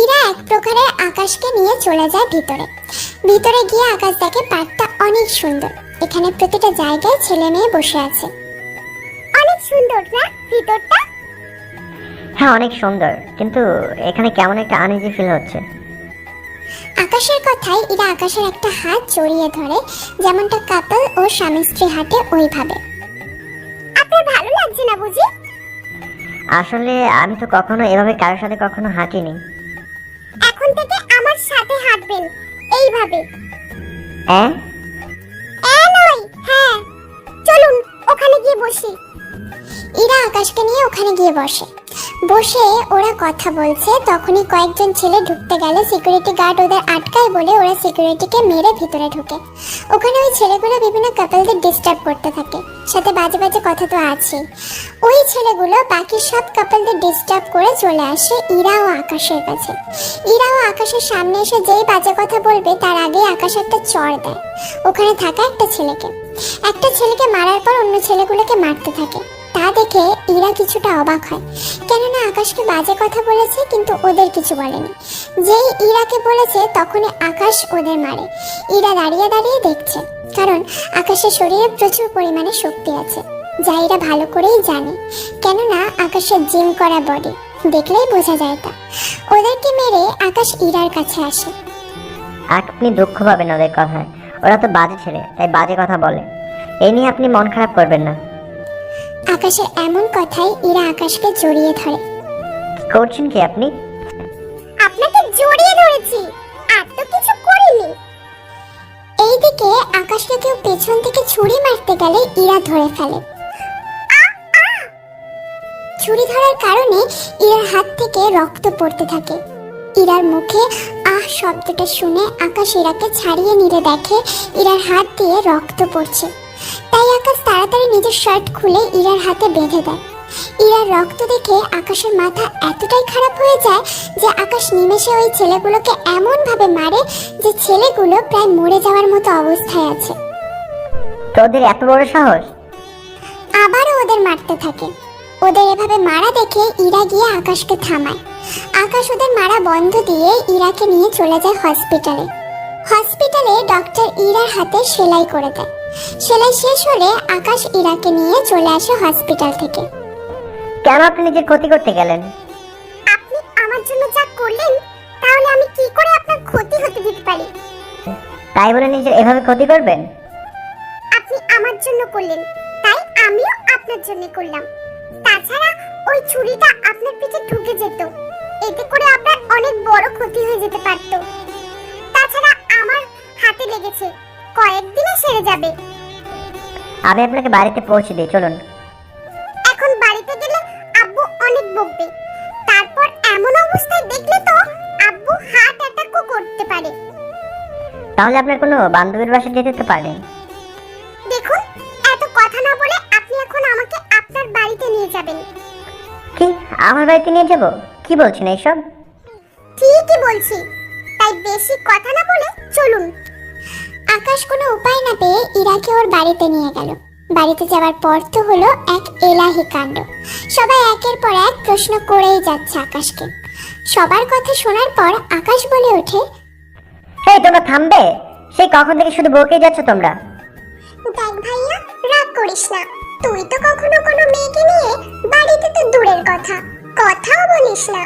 ইরা এক প্রকারের আকাশকে নিয়ে চলে যায় ভিতরে। ভিতরে গিয়ে আকাশ দেখে পার্কটা অনেক সুন্দর। এখানে প্রতিটা জায়গায় ছেলে মেয়ে বসে আছে। অনেক সুন্দর না ভিতরটা? হ্যাঁ অনেক সুন্দর, কিন্তু এখানে কেমন একটা আনইজি ফিল হচ্ছে। আকাশের কথায় ইরা আকাশের একটা হাত জড়িয়ে ধরে, যেমনটা কাপল ও স্বামী স্ত্রী হাঁটে ওইভাবে। আপনার ভালো লাগছে না বুঝি? আসলে আমি তো কখনো এভাবে কারোর সাথে কখনো হাঁটিনি। এখন থেকে আমার সাথে হাঁটবেন এইভাবে। হ্যাঁ নয়, হ্যাঁ চলুন ওখানে গিয়ে বসি। ইরা আকাশকে নিয়ে ওখানে গিয়ে বসে। বসে ওরা কথা বলছে, তখনই কয়েকজন ছেলে ঢুকতে গেলে সিকিউরিটি গার্ড ওদের আটকায় বলে ওরা সিকিউরিটিকে মেরে ভিতরে ঢুকে। ওখানে ওই ছেলেগুলো বিভিন্ন কাপলদের ডিস্টার্ব করতে থাকে, সাথে বাজে বাজে কথা তো আছে। ওই ছেলেগুলো বাকি সব কাপলদের ডিস্টার্ব করে চলে আসে ইরা ও আকাশের কাছে। ইরা ও আকাশের সামনে এসে যেই বাজে কথা বলবে তার আগে আকাশ একটা চড় দেয় ওখানে থাকা একটা ছেলেকে মারার পর অন্য ছেলেগুলোকে মারতে থাকে। তা দেখে ইরা কিছুটা অবাক হয়, কেননা আকাশকে বাজে কথা বলেছে কিন্তু ওদের কিছু বলেনি। যেই ইরাকে বলেছে তখনই আকাশ ওদের মারে। ইরা দাঁড়িয়ে দাঁড়িয়ে দেখছে, কারণ আকাশের শরীরে প্রচুর পরিমাণে শক্তি আছে, যা ইরা ভালো করেই জানে, কেননা আকাশের জিম করা বডি দেখলেই বোঝা যায় তা। ওদেরকে মেরে আকাশ ইরার কাছে আসে। আপনি দুঃখ পাবেন ওদের কথায়, ওরা তো বাজে ছেলে, তাই বাজে কথা বলে। এই নিয়ে আপনি মন খারাপ করবেন না। আকাশের এমন কথাই ইরা আকাশকে জড়িয়ে ধরে। কি করছেন কি আপনি? আপনাকে জড়িয়ে ধরেছি, আর তো কিছু করিনি। এইদিকে আকাশকে কেউ পেছন থেকে ছুরি মারতে গেলে ইরা ধরে ফেলে। ছুরি ধরার কারণে ইরার হাত থেকে রক্ত পড়তে থাকে। ইরার মুখে আহ শব্দটা শুনে আকাশ ইরাকে ছাড়িয়ে নিলে দেখে ইরার হাত দিয়ে রক্ত পড়ছে। তাই আকাশ তাড়াতাড়ি নিজের শার্ট খুলে ইরার হাতে বেঁধে দেয়। ইরার রক্ত দেখে আকাশের মাথা এতটাই খারাপ হয়ে যায় যে আকাশ নিমেষে ওই ছেলেগুলোকে এমন ভাবে মারে যে ছেলেগুলো প্রায় মরে যাওয়ার মতো অবস্থায় আছে। তোদের এত বড় সাহস! আবারও ওদের মারতে থাকে। ওদের এভাবে মারা দেখে ইরা গিয়ে আকাশকে থামায়। আকাশ ওদের মারা বন্ধ দিয়ে ইরাকে নিয়ে চলে যায় হসপিটালে ডক্টর ইরার হাতে সেলাই করে দেয়। সেলাই শেষ হলে আকাশ ইরাকে নিয়ে চলে আসে হসপিটাল থেকে। কেন আপনি নিজের ক্ষতি করতে গেলেন? আপনি আমার জন্য যা করলেন, তাহলে আমি কি করে আপনার ক্ষতি হতে দিতে পারি? তাই বলে নিজের এভাবে ক্ষতি করবেন? আপনি আমার জন্য করলেন, তাই আমিও আপনার জন্য করলাম। তাছাড়া ওই ছুরিটা আপনার পিঠে ঢুকে যেত, এতে করে আপনার অনেক বড় ক্ষতি হয়ে যেতে পারত। তাছাড়া আমার হাতে লেগেছে, কয়েকদিনে সেরে যাবে। আমি আপনাকে বাড়িতে পৌঁছে দিই, চলুন। এখন বাড়িতে গেলে আব্বু অনেক বকবে, তারপর এমন অবস্থায় দেখলে তো আব্বু হার্ট অ্যাটাকও করতে পারে। তাহলে আপনার কোনো বান্ধবীর বাসায় যেতে তো পারেন। দেখুন, এত কথা না বলে আপনি এখন আমাকে আপনার বাড়িতে নিয়ে যাবেন। কি? আমার বাড়িতে নিয়ে যাব? কি বলছেন এইসব? ঠিকই বলছি, তাই বেশি কথা না বলে চলুন। আকাশ কোনো উপায় না পেয়ে ইরাকে ওর বাড়িতে নিয়ে গেল। বাড়িতে যাওয়ার পর তো হলো এক এলাহি কাণ্ড। সবাই একের পর এক প্রশ্ন করেই যাচ্ছে আকাশকে। সবার কথা শোনার পর আকাশ বলে ওঠে, এই তোমরা থামবে? সেই কখন থেকে শুধু বকেই যাচ্ছ তোমরা। দেখ ভাইয়া, রাগ করিস না। তুই তো কখনো কোনো মেয়েকে নিয়ে বাড়িতে তো দূরের কথা, কথাও বলিস না,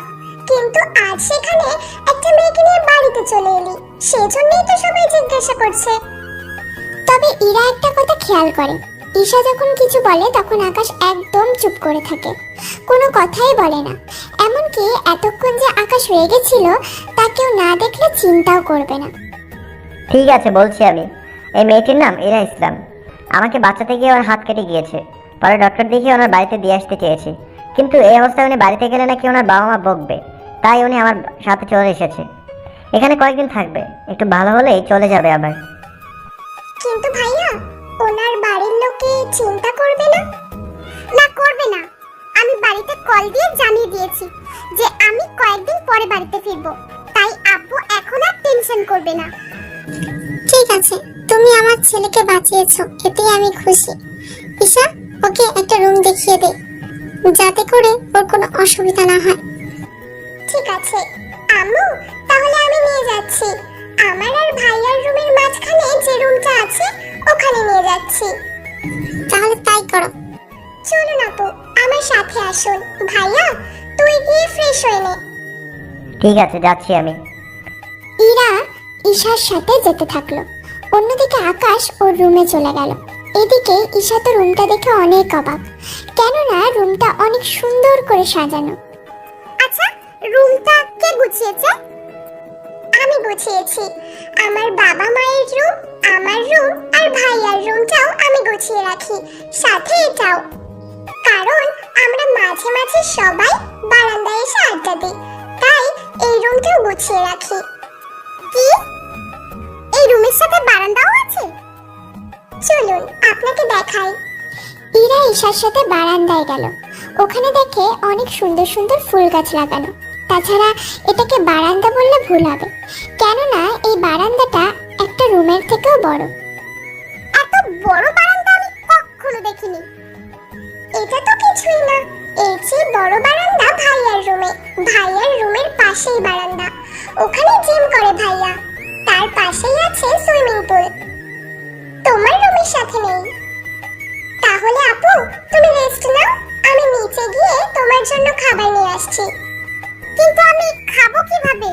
কিন্তু আজ সেখানে একটা মেয়েকে নিয়ে বাড়িতে চলে এলি, সেজন্যই তো সবাই জিজ্ঞাসা করছে। তবে ইরা একটা কথা খেয়াল করে, ঈশা যখন কিছু বলে তখন আকাশ একদম চুপ করে থাকে, কোনো কথাই বলে না। এমনকি এতক্ষণ যে আকাশ রেগে ছিল তা কেউ না দেখলে চিন্তাও করবে না। ঠিক আছে, বলছি আমি। এই মেয়েটির নাম ইরা ইসলাম। আমাকে বাঁচাতে গিয়ে ওর হাত কেটে গিয়েছে। পরে ডক্টর দেখিয়ে ওনার বাড়িতে দিয়ে আসতে চেয়েছি, কিন্তু এই অবস্থায় উনি বাড়িতে গেলে নাকি ওনার বাবা মা বকবে, তাই উনি আমার সাথে চলে এসেছে। এখানে কয়েকদিন থাকবে, একটু ভালো হলেই চলে যাবে আবার। কিন্তু ভাইয়া, ওনার বাড়ির লোকে চিন্তা করবে না? না, করবে না। আমি বাড়িতে কল দিয়ে জানিয়ে দিয়েছি যে আমি কয়েকদিন পরে বাড়িতে ফিরবো, তাই আব্বু এখন আর টেনশন করবে না। ঠিক আছে, তুমি আমার ছেলেকে বাঁচিয়েছো, এতেই আমি খুশি। ঈশা, ওকে একটা রুম দেখিয়ে দে, যাতে করে ওর কোনো অসুবিধা না হয়। ঠিক আছে, আম্মু তাহলে আমি নিয়ে যাচ্ছি, আমার আর ভাইয়ার রুমের মাঝখানে যে রুমটা আছে ওখানে নিয়ে যাচ্ছি। তাহলে তাই করো। চলুন আপু, আমার সাথে আসুন। ভাইয়া তুই গিয়ে ফ্রেশ হয়ে নে। ঠিক আছে, যাচ্ছি আমি। ইরা ঈশার সাথে যেতে থাকলো। অন্যদিকে আকাশ ওর রুমে চলে গেল। এদিকে ঈশা তো রুমটা দেখে অনেক অবাক, কেননা রুমটা অনেক সুন্দর করে সাজানো। আচ্ছা, রুমটা কে গুছিয়েছে? আমি গুছিয়েছি। আমার বাবা মায়ের রুম, আমার রুম আর ভাইয়ার রুমটাও আমি গুছিয়ে রাখি, সাথে এটাও। কারণ আমরা মাঝে মাঝে সবাই বারান্দায় এসে আড্ডা দিই, তাই এই রুমটাও গুছিয়ে রাখি। কি, এই রুমের সাথে বারান্দাও আছে? চলুন আপনাকে দেখাই। ইরা ঈশার সাথে বারান্দায় গেল। ওখানে দেখে অনেক সুন্দর সুন্দর ফুল গাছ লাগানো। তাছাড়া এটাকে বারান্দা বললে ভুল হবে, কেননা এই বারান্দাটা একটা রুমের থেকেও বড়। এত বড় বারান্দা আমি কখনো দেখিনি। এটা তো কিছুই না, এই যে বড় বারান্দা ভাইয়ার রুমে, ভাইয়ার রুমের পাশেই বারান্দা, ওখানে জিম করে ভাইয়া, তার পাশেই আছে সুইমিং পুল। তোমার রুমের সাথে নেই। তাহলে আপু তুমি রেস্ট নাও, আমি নিচে গিয়ে তোমার জন্য খাবার নিয়ে আসছি। কিন্তু আমি খাবো কিভাবে?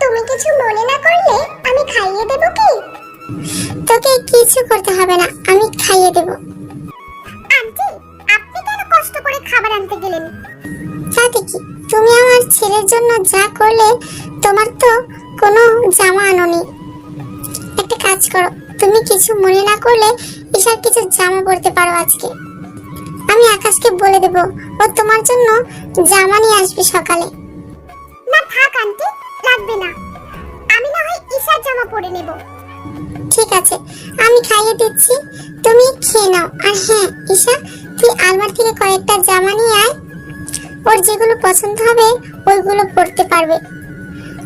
তুমি কিছু মনে না করলে আমি খাইয়ে দেব কি? তোকে কিছু করতে হবে না, আমি খাইয়ে দেব। আন্টি, আপনি কেন কষ্ট করে খাবার আনতে গেলেন? তাতে কি, তুমি আমার ছেলের জন্য যা করলে, তোমার তো কোনো জামা আনোনি। একটা কাজ করো, তুমি কিছু মনে না করলে ঈশার কিছু জামা পরতে পারো আজকে। আমি আকাশকে বলে দেব, ও তোমার জন্য জামা নিয়ে আসবে সকালে। না থাক আন্টি, লাগবে না, আমি না হয় ঈশার জামা পরে নেব। ঠিক আছে, আমি খাইয়ে দিচ্ছি, তুমি খেয়ে নাও। আর হ্যাঁ ঈশা, তুই আলমারি থেকে কয়েকটা জামা নিয়ে আয়, ওর যেগুলো পছন্দ হবে ওইগুলো পরতে পারবে।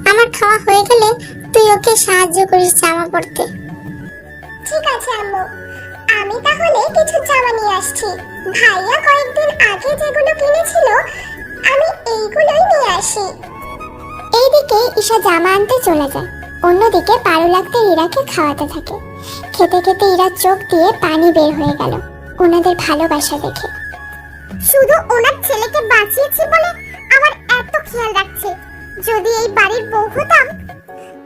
আমার খাওয়া হয়ে গেলে তুই ওকে সাহায্য করিস জামা পরতে। ঠিক আছে আম্মু, আমি তাহলে কিছু জামা নিয়ে আসছি। ভাইয়া কয়েকদিন আগে যেগুলো কিনেছিল আমি এইগুলোই নিয়ে আসি। এইদিকে ঈশা জামা আনতে চলে যায়, অন্যদিকে পারু লাগতে ইরাকে খাওয়াতে থাকে। খেতে খেতে ইরার চোখ দিয়ে পানি বের হয়ে গেল ওনাদের ভালোবাসা দেখে। শুধু ওনার ছেলেকে বাঁচিয়েছি বলে আমার এত খেয়াল রাখছে, যদি এই বাড়ির বউ হতাম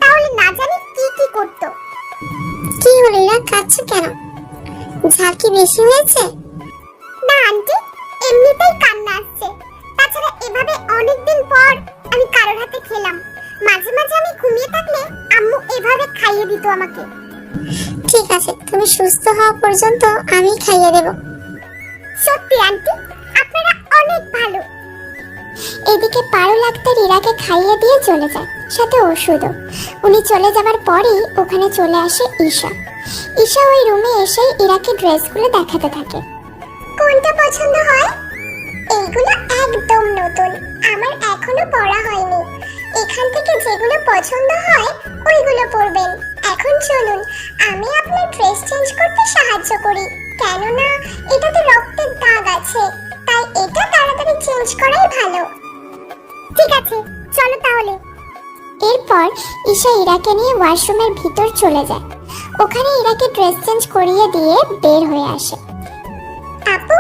তাহলে না জানি কি কি করতো। কি হলো ইরা, কাঁদছো কেন? ঝাল কি বেশি হয়েছে? না আন্টি, এমনিতেই কান্না আসছে। তাছাড়া এভাবে অনেকদিন পর আমি কারোর হাতে খেলাম, মাঝে মাঝে আমি ঘুমিয়ে থাকলে আম্মু এভাবে খাইয়ে দিত আমাকে। ঠিক আছে, তুমি সুস্থ হওয়া পর্যন্ত আমি খাইয়ে দেব। সত্যি আন্টি, আপনারা অনেক ভালো। এদিকে পারু লাগতে ইরাকে খাইয়ে দিয়ে চলে যায়, সাথে ওষুধও। উনি চলে যাবার পরেই ওখানে চলে আসে ঈশা। ঈশা ওই রুমে এসে ইরাকে ড্রেসগুলো দেখাতে থাকে। কোনটা পছন্দ হয়? এইগুলো একদম নতুন, আমার এখনো পরা হয়নি। এখান থেকে যেগুলো পছন্দ হয় ওইগুলো পরবেন। এখন চলুন আমি আপনার ড্রেস চেঞ্জ করতে সাহায্য করি, কেননা এটাতে রক্তের দাগ আছে, তাই এটা তাড়াতাড়ি চেঞ্জ করাই ভালো। ঠিক আছে, চলো তাহলে। এরপর ঈশা ইরাকে নিয়ে ওয়াশরুমের ভিতর চলে যায়। ওখানে ইরাকে ড্রেস চেঞ্জ করিয়ে দিয়ে বের হয়ে আসে। আপু,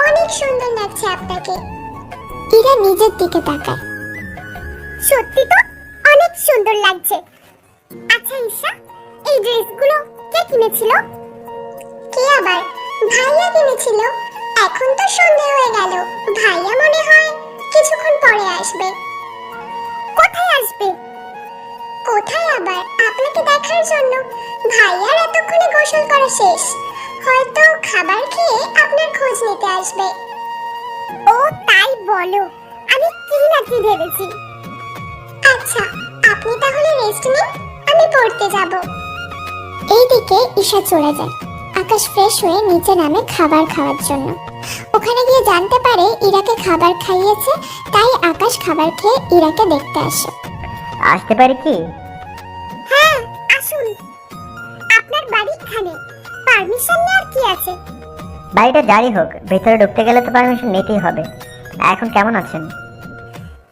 অনেক সুন্দর লাগছে আপনাকে। ইরা নিজের দিকে তাকায়। সত্যি তো অনেক সুন্দর লাগছে। আচ্ছা ঈশা, এই ড্রেসগুলো কে কিনেছিল? কে আবার? ভাইয়া কিনেছিল। এখন তো সন্ধ্যা হয়ে গেল, ভাইয়া মনে হয় কিছুক্ষণ পরে আসবে। কোথায় আসবে? কোথায় আবার, আপনাকে দেখার জন্য। ভাইয়ার এতক্ষণে গোসল করা শেষ, হয়তো খাবার খেয়ে আপনার খোঁজ নিতে আসবে। ও তাই বলো, আমি কি না কি ভেবেছি। আচ্ছা, আপনি তাহলে রেস্ট নিন, আমি পড়তে যাব। এইদিকে ঈশা চলে যায়। আকাশ ফ্রেশ হয়ে নিচে নামে খাবার খাওয়ার জন্য। ওখানে গিয়ে জানতে পারে ইরাকে খাবার খাইয়েছে, তাই আকাশ খাবার খেয়ে ইরাকে দেখতে আসে। আসতে পারি কি? হ্যাঁ আসুন, আপনার বাড়ি এখানে, পারমিশন নেওয়ার কি আছে? বাড়িটা যাই হোক, ভেতরে ঢুকতে গেলে তো পারমিশন নিতেই হবে। এখন কেমন আছেন?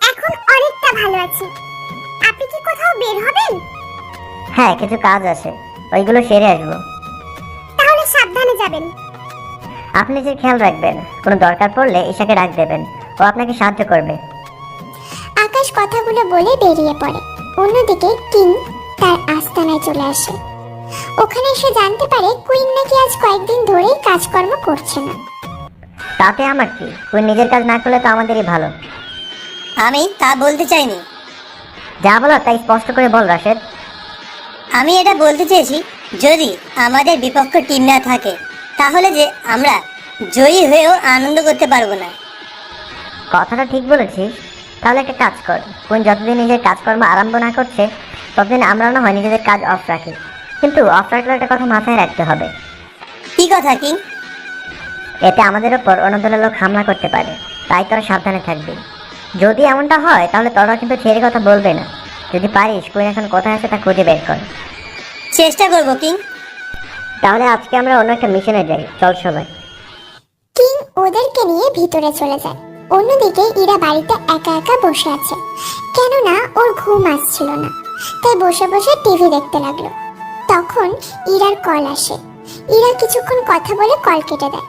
এখন অনেকটা ভালো আছি। আপনি কি কোথাও বের হবেন? হ্যাঁ, কিছু কাজ আছে, ওইগুলো সেরে আসবো। তাহলে সাবধানে যাবেন। আপনি নিজের খেয়াল রাখবেন, কোনো দরকার পড়লে ঈশাকে ডাক দেবেন, ও আপনাকে সাহায্য করবে। আকাশ কথাগুলো বলে বেরিয়ে পড়ে। অন্যদিকে কিং তার আস্তানায় চলে আসে। ওখানে এসে জানতে পারে কুইন নাকি আজ কয়েকদিন ধরেই কাজকর্ম করছে না। তাতে আমার কি, তুই নিজের কাজ না করলে তো আমাদেরই ভালো। আমি তা বলতে চাইনি। যা বলো তাই স্পষ্ট করে বল রাশেদ। আমি এটা বলতে চেয়েছি, যদি আমাদের বিপক্ষ টিম না থাকে তাহলে যে আমরা জয়ী হয়েও আনন্দ করতে পারবো না। কথাটা ঠিক বলেছিস। তাহলে একটা কাজ কর, কোন যতদিন নিজের কাজকর্ম আরম্ভ না করছে ততদিন আমরা না হয় নিজেদের কাজ অফ রাখি। কিন্তু অফ রাখলে একটা কথা মাথায় রাখতে হবে। কি কথা কিং? এতে আমাদের ওপর অন্য দলের লোক হামলা করতে পারে, তাই তোরা সাবধানে থাকবি। যদি এমনটা হয় তাহলে তোরা কিন্তু ছেড়ে কথা বলবে না। যদি পারিস কোন এখন কোথায় আছে তা খুঁজে বের কর। চেষ্টা করবো কিং। তাহলে আজকে আমরা অন্য একটা মিশনে যাই, চল সবাই। কিং ওদেরকে নিয়ে ভিতরে চলে যায়। অন্যদিকে ইরা বাড়িতে একা একা বসে আছে, কেননা ওর ঘুম আসছিল না, তাই বসে বসে টিভি দেখতে লাগলো। তখন ইরার কল আসে। ইরা কিছুক্ষণ কথা বলে কল কেটে দেয়।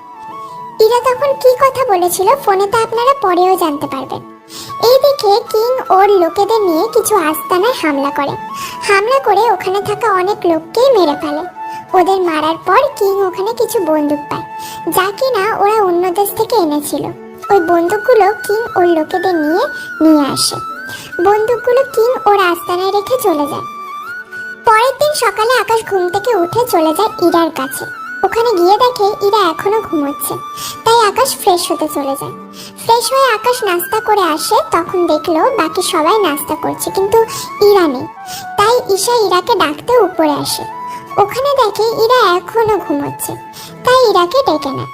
ইরা তখন কি কথা বলেছিল ফোনে তা আপনারা পরেও জানতে পারবেন। এইদিকে কিং ওর লোকেদের নিয়ে কিছু আস্তানায় হামলা করে ওখানে থাকা অনেক লোককেই মেরে ফেলে। ওদের মারার পর কিং ওখানে কিছু বন্দুক পায়, যা কিনা ওরা অন্য দেশ থেকে এনেছিল। ওই বন্দুকগুলো কিং ওর লোকেদের নিয়ে আসে। বন্দুকগুলো কিং ওর আস্তানায় রেখে চলে যায়। পরের দিন সকালে আকাশ ঘুম থেকে উঠে চলে যায় ইরার কাছে। ওখানে গিয়ে দেখে ইরা এখনো ঘুমোচ্ছে, তাই আকাশ ফ্রেশ হতে চলে যায়। ফ্রেশ হয়ে আকাশ নাস্তা করে আসে, তখন দেখলো বাকি সবাই নাস্তা করছে কিন্তু ইরা নেই। তাই ঈশা ইরাকে ডাকতে উপরে আসে। ওখানে দেখে ইরা এখনো ঘুমোচ্ছে, তাই ইরাকে ডেকে নেয়।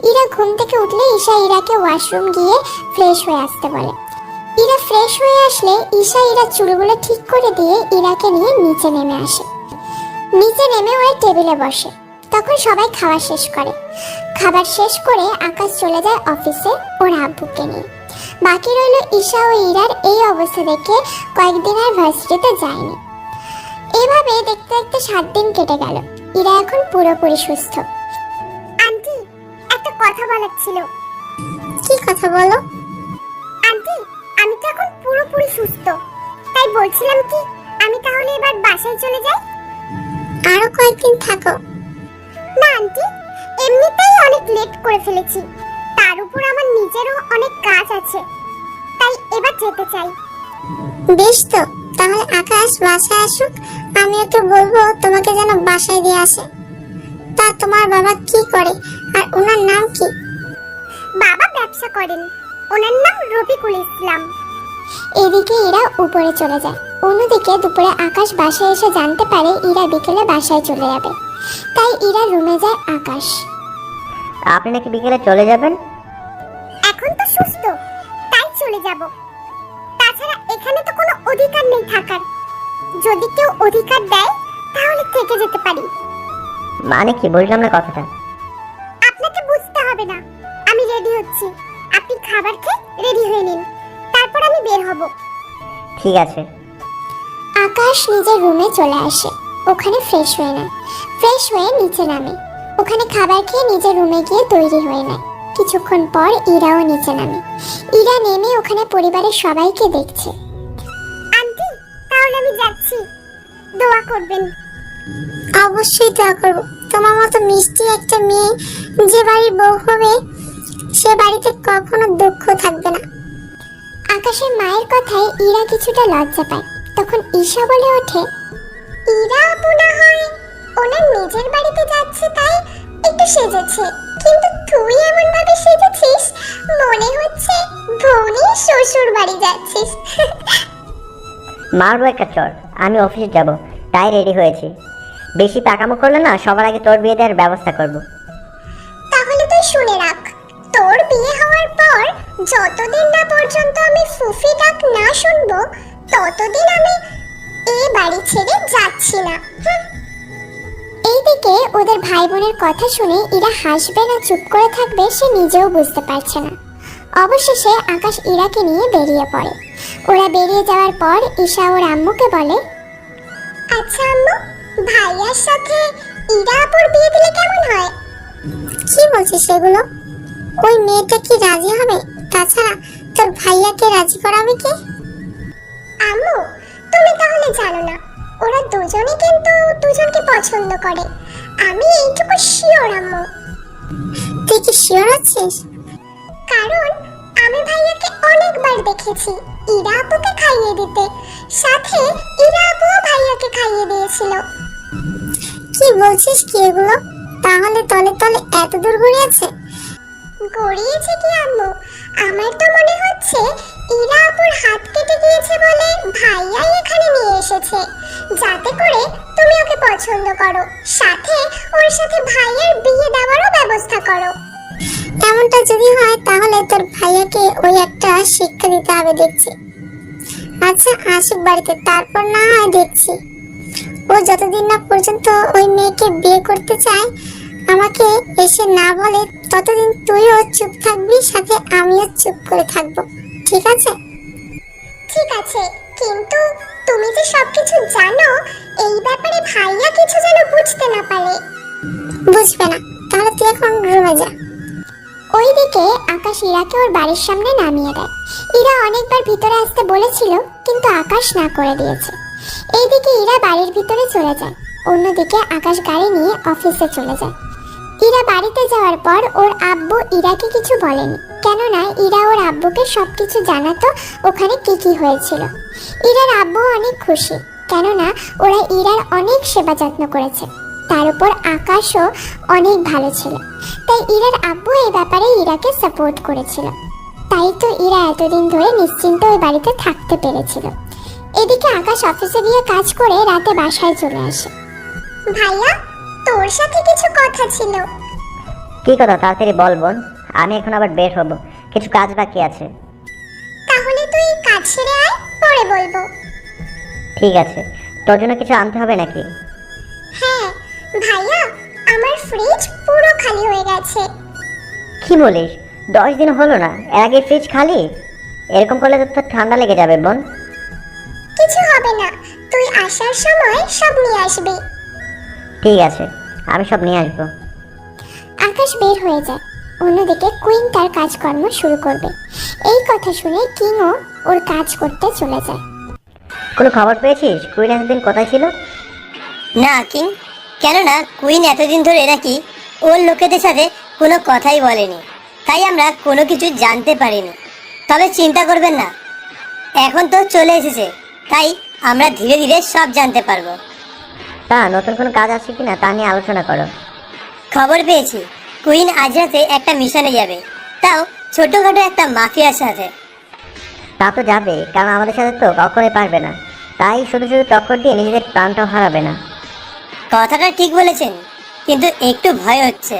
ইরা ঘুম থেকে উঠলে ঈশা ইরাকে ওয়াশরুম গিয়ে ফ্রেশ হয়ে আসতে বলে। ইরা ফ্রেশ হয়ে আসলে ঈশা ইরার চুলগুলো ঠিক করে দিয়ে ইরাকে নিয়ে নিচে নেমে আসে। নিচে নেমে ওরা টেবিলে বসে। তখন সবাই খাওয়া শেষ করে। খাবার শেষ করে আকাশ চলে যায় অফিসে ওর আব্বুকে নিয়ে। বাকি রইল ঈশা ও ইরার এই অবস্থা দেখে কয়েকদিন আর ভার্সিটিতে যায়নি। এভাবে দেখতে দেখতে 7 দিন কেটে গেল। ইরা এখন পুরোপুরি সুস্থ। আন্টি, একটা কথা বলার ছিল। কি কথা বলো? আন্টি, আমি তো এখন পুরোপুরি সুস্থ, তাই বলছিলাম কি আমি তাহলে এবার বাসায় চলে যাই। আরো কয়েকদিন থাকো। না আন্টি, এমনিতেই অনেক লেট করে ফেলেছি, তার উপর আমার নিজেরও অনেক কাজ আছে, তাই এবার যেতে চাই। বেশ তো, তাহলে আকাশ বাসায় আসুক, আমিও তো বলবো তোমাকে যেন বাসায় দিয়ে আসে। তা তোমার বাবা কি করে আর ওনার নাম কি? বাবা ব্যবসা করেন, ওনার নাম রফিকুল ইসলাম। এদিকে ইরা উপরে চলে যায়। অন্যদিকে দুপুরে আকাশ বাসায় এসে জানতে পারে ইরা বিকেলে বাসায় চলে যাবে, তাই ইরা রুমে যায়। আকাশ, আপনি নাকি বিকেলে চলে যাবেন? এখন তো সুস্থ, তাই চলে যাব। তাছাড়া এখানে তো কোনো অধিকার নেই থাকার, যদি কেউ অধিকার দেয় তাহলে থেকে যেতে পারি। মানে কি, বুঝলাম না কথাটা। আপনাকে বুঝতে হবে না, আমি রেডি হচ্ছি, আপনি খাবার খেয়ে রেডি হয়ে নিন, তারপর আমি বের হব। ঠিক আছে। আকাশ নিজের রুমে চলে আসে, ওখানে ফ্রেশ হয়ে নেয়। ফ্রেশ হয়ে নিচে নামে, ওখানে খাবার খেয়ে নিজের রুমে গিয়ে তৈরি হয়ে নেয়। কিছুক্ষণ পর ইরাও নিচে নামে। ইরা নেমে ওখানে পরিবারের সবাইকে দেখছে। আন্টি, তাহলে আমি যাচ্ছি, দোয়া করবেন। অবশ্যই দোয়া করব। তোমার মতো মিষ্টি একটা মেয়ে যে বাড়ির বউ হবে সে বাড়িতে কখনো দুঃখ থাকবে না। আকাশের মায়ের কথায় ইরা কিছুটা লজ্জা পায়। তখন ঈশা বলে ওঠে, ইরা আপু না হয় ওনার নিজের বাড়িতে যাচ্ছে তাই একটু সেজেছে, কিন্তু তুই এমন ভাবে সেজেছিস মনে হচ্ছে ভৌনি শ্বশুর বাড়ি যাচ্ছিস। মারবো একটা চর, আমি অফিসে যাব তাই রেডি হয়েছি। বেশি পাকামো করলে না সবার আগে তোর বিয়ে দেওয়ার ব্যবস্থা করব। তাহলে তুই শুনে রাখ, তোর বিয়ে হওয়ার পর যতদিন না পর্যন্ত আমি ফুফি ডাক না শুনবো ততদিন আমি এই বাড়ি ছেড়ে যাচ্ছি না। এইদিকে ওদের ভাই বোনের কথা শুনে ইরা হাসবে না চুপ করে থাকবে সে নিজেও বুঝতে পারছে না। অবশেষে আকাশ ইরাকে নিয়ে বেরিয়ে পড়ে। ওরা বেরিয়ে যাওয়ার পর ঈশা ওর আম্মুকে বলে, আচ্ছা আম্মু, ভাইয়ার সাথে ইরা আপুর বিয়ে দিলে কেমন হয়? কি বলছিস সেগুলো? ওই মেয়েটা কি রাজি হবে? তাছাড়া তোর ভাইয়াকে রাজি করাবে কে? আম্মু, তুমি তাহলে জানো না, ওরা দুজনে কিন্তু দুজনকে পছন্দ করে। আমি এইটুকু শিওর আম্মু। তুই কি শিওর আছিস? কারণ আমি ভাইয়াকে অনেকবার দেখেছি ইরা আপুকে খাইয়ে দিতে, সাথে ইরা আপুও ভাইয়াকে খাইয়ে দিয়েছিল। কি বলছিস কি এগুলো? তাহলে তলে তলে এত দূর গড়িয়েছে? গড়িয়েছে কি আম্মু, আমার তো মনে হচ্ছে ইরা আপুর হাত কেটে গিয়েছে বলে ভাইয়াই এখানে নিয়ে এসেছে, যাতে করে তুমি ওকে পছন্দ করো, সাথে ওর সাথে ভাইয়ার বিয়ে দেওয়ারও ব্যবস্থা করো। এমনটা যদি হয় তাহলে তোর ভাইয়াকে ওই একটা শিক্ষা দিতে হবে দেখছি। আচ্ছা আসুক বাড়িতে, তারপর না হয় দেখছি। ও যতদিন না পর্যন্ত ওই মেয়েকে বিয়ে করতে চায়, আমাকে এসে না বলে, ততদিন তুইও চুপ থাকবি, সাথে আমিও চুপ করে থাকবো, ঠিক আছে? ঠিক আছে, কিন্তু তুমি যে সবকিছু জানো, এই ব্যাপারে ভাইয়া কিছু যেন বুঝতে না পারে। বুঝবে না? তাহলে তুই এখন রুমে যা। ওইদিকে আকাশ ইরাকে ওর বাড়ির সামনে নামিয়ে দেয়। ইরা অনেকবার ভিতরে আসতে বলেছিল, কিন্তু আকাশ না করে দিয়েছে। এইদিকে ইরা বাড়ির ভিতরে চলে যায়, অন্যদিকে আকাশ গাড়ি নিয়ে অফিসে চলে যায়। ইরা বাড়িতে যাওয়ার পর ওর আব্বু ইরাকে কিছু বলেনি, কেননা ইরা ওর আব্বুকে সবকিছু জানাতো ওখানে কি কি হয়েছিল। ইরার আব্বু অনেক খুশি, কেননা ওরা ইরার অনেক সেবা যত্ন করেছে, তার উপর আকাশও অনেক ভালো ছিল। তাই ইরার আব্বু এই ব্যাপারে ইরাকে সাপোর্ট করেছিল, তাই তো ইরা এতদিন ধরে নিশ্চিন্তে ওই বাড়িতে থাকতে পেরেছিল। এদিকে আকাশ অফিসে গিয়ে কাজ করে রাতে বাসায় চলে আসে। ভাইয়া, তোর সাথে কিছু কথা ছিল। কি কথা? তাড়াতাড়ি বল বোন, আমি এখন আবার বের হব, কিছু কাজ বাকি আছে। তাহলে তুই কাজ সেরে আয়, পরে বলবো। ঠিক আছে, তোর জন্য কিছু আনতে হবে নাকি? হ্যাঁ ভাইয়া, আমার ফ্রিজ পুরো খালি হয়ে গেছে। কি বলিস? 10 দিন হলো না, এর আগে ফ্রিজ খালি? এরকম করলে তো তোর ঠান্ডা লেগে যাবে বোন। কিছু হবে না, তুই আসার সময় সব নিয়ে আসবি। ঠিক আছে, আমি সব নিয়ে আসবো। আকাশ বের হয়ে যায়। অন্যদিকে কুইন তার কাজকর্ম শুরু করবে। এই কথা শুনে কিংও ওর কাজ করতে চলে যায়। কোনো খবর পেয়েছিস কুইন এতদিন কোথায় ছিল? না কিং, কেননা কুইন এতদিন ধরে নাকি ওর লোকেদের সাথে কোনো কথাই বলেনি, তাই আমরা কোনো কিছু জানতে পারিনি। তবে চিন্তা করবেন না, এখন তো চলে এসেছে, তাই আমরা ধীরে ধীরে সব জানতে পারবো। তা নতুন কোনো কাজ আছে কিনা তা নিয়ে আলোচনা করো। খবর পেয়েছি কুইন আজ রাতে একটা মিশনে যাবে, তাও ছোটখাটো একটা মাফিয়ার সাথে। তা তো যাবে, কারণ আমাদের সাথে তো কখনোই পারবে না, তাই শুধু শুধু টক্কর দিয়ে নিজেদের প্রাণটাও হারাবে না। কথাটা ঠিক বলেছেন, কিন্তু একটু ভয় হচ্ছে।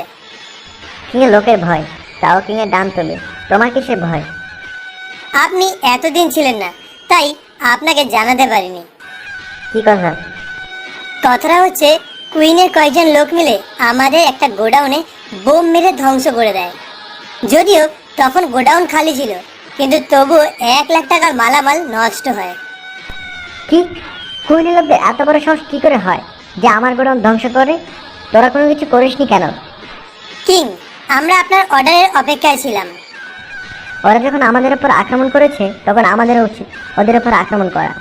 কিংয়ের লোকের ভয়, তাও কিংয়ের ডান তোলে, তোমার কিসের ভয়? আপনি এতদিন ছিলেন না, তাই আপনাকে জানাতে পারিনি। কি কথা? কথাটা হচ্ছে কুইনের কয়েকজন লোক মিলে আমাদের একটা গোডাউনে বোম মেরে ধ্বংস করে দেয়। যদিও তখন গোডাউন খালি ছিল, কিন্তু তবুও 1 লাখ টাকার মালামাল নষ্ট হয়। কি? কুইনের লোকদের এত বড় সাহস কি করে হয় যে আমার গোডাউন ধ্বংস করে? তোরা কোনো কিছু করিসনি কেন? কিং, আমরা আপনার অর্ডারের অপেক্ষায় ছিলাম। ওরা যখন আমাদের উপর আক্রমণ করেছে, তখন আমাদেরও উচিত ওদের উপর আক্রমণ করা।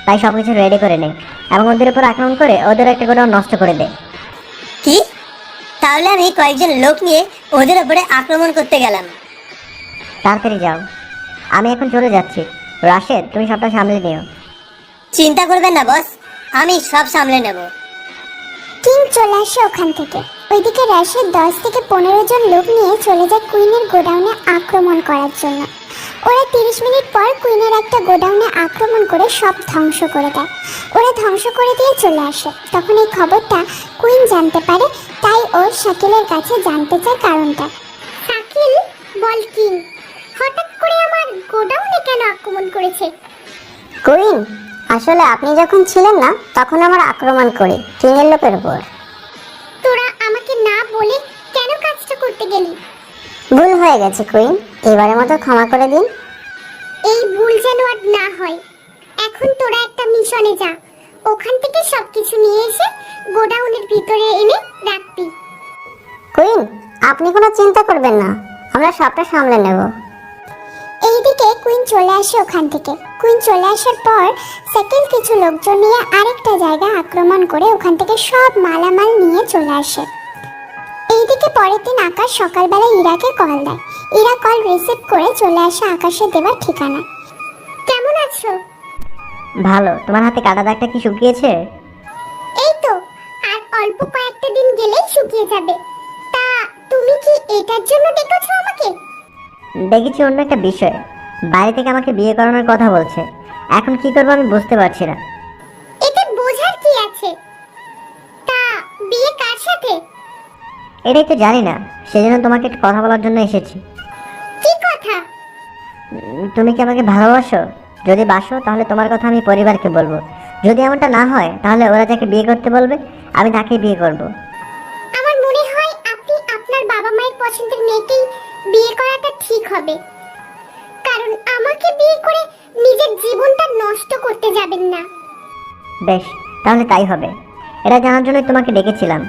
তাই সব কিছু রেডি করে নেই এবং ওদের উপর আক্রমণ করে ওদের একটা গোডাউন নষ্ট করে দেয়। কি? তাহলে আমি কয়েকজন লোক নিয়ে ওদের উপরে আক্রমণ করতে গেলাম। তাড়াতাড়ি যাও, আমি এখন চলে যাচ্ছি। রাশেদ, তুমি সবটা সামলে নিও। চিন্তা করবেন না বস, আমি সব সামলে নেব। কিং চলে আসে ওখান থেকে। ওইদিকে রাশেদ 10 থেকে 15 জন লোক নিয়ে চলে যায় কুইনের গোডাউনে আক্রমণ করার জন্য। ওরা 30 মিনিট পর কুইনের একটা গোডাউনে আক্রমণ করে সব ধ্বংস করে দেয়। ওরা ধ্বংস করে দিয়ে চলে আসে। তখন এই খবরটা কুইন জানতে পারে, তাই ও শাকিলের কাছে জানতে চায় কারণটা। শাকিল, বল কিং হঠাৎ করে আমার গোডাউনে কেন আক্রমণ করেছে? কুইন, আসলে আপনি যখন ছিলেন না তখন আমার আক্রমণ করি কিংয়ের লোকের উপর। তোরা আমাকে না বলে কেন কাজটা করতে গেলি? ভুল হয়ে গেছে কুইন, এবারের মতো ক্ষমা করে দিন। এই ভুল যেন আর না হয়। এখন তোরা একটা মিশনে যা, ওখান থেকে সবকিছু নিয়ে এসে গোডাউনের ভিতরে এনে রাখবি। কুইন, আপনি কোনো চিন্তা করবেন না, আমরা সবটা সামলে নেব। এইদিকে কুইন চলে আসে ওখান থেকে। কুইন চলে আসার পর সেকেন্ড কিছু লোকজন নিয়ে আরেকটা জায়গা আক্রমণ করে ওখান থেকে সব মালামাল নিয়ে চলে আসে। এইদিকে পরের দিন আকাশ সকালবেলা ইরাকে কল দেয়। ইরা কল রিসিভ করে চলে আসে আকাশের দেওয়া ঠিকানা। কেমন আছো? ভালো। তোমার হাতে কাটা দাগটা কি শুকিয়েছে? এই তো, আর অল্প কয়েকটা দিন গেলেই শুকিয়ে যাবে। তা তুমি কি এটার জন্য ডেকেছো আমাকে? দেখেছি অন্য একটা বিষয়, বাইরে থেকে আমাকে বিয়ে করানোর কথা বলছে। এখন কি করবো আমি বুঝতে পারছি না। এতে বোঝার কি আছে? তা বিয়ে কার সাথে? এটাই তো জানি না, সেজন্য তোমাকে একটা কথা বলার জন্য এসেছি। কি কথা? তুমি কি আমাকে ভালোবাসো? যদি বাসো তাহলে তোমার কথা আমি পরিবারকে বলবো। যদি এমনটা না হয় তাহলে ওরা যাকে বিয়ে করতে বলবে আমি তাকেই বিয়ে করব। আমার মনে হয় আপনি আপনার বাবা মায়ের পছন্দের মেয়েকেই বিয়ে করাটা ঠিক হবে, কারণ আমাকে বিয়ে করে নিজের জীবনটা নষ্ট করতে যাবেন না। বেশ, তাহলে তাই হবে। এটা জানার জন্যই তোমাকে ডেকেছিলাম।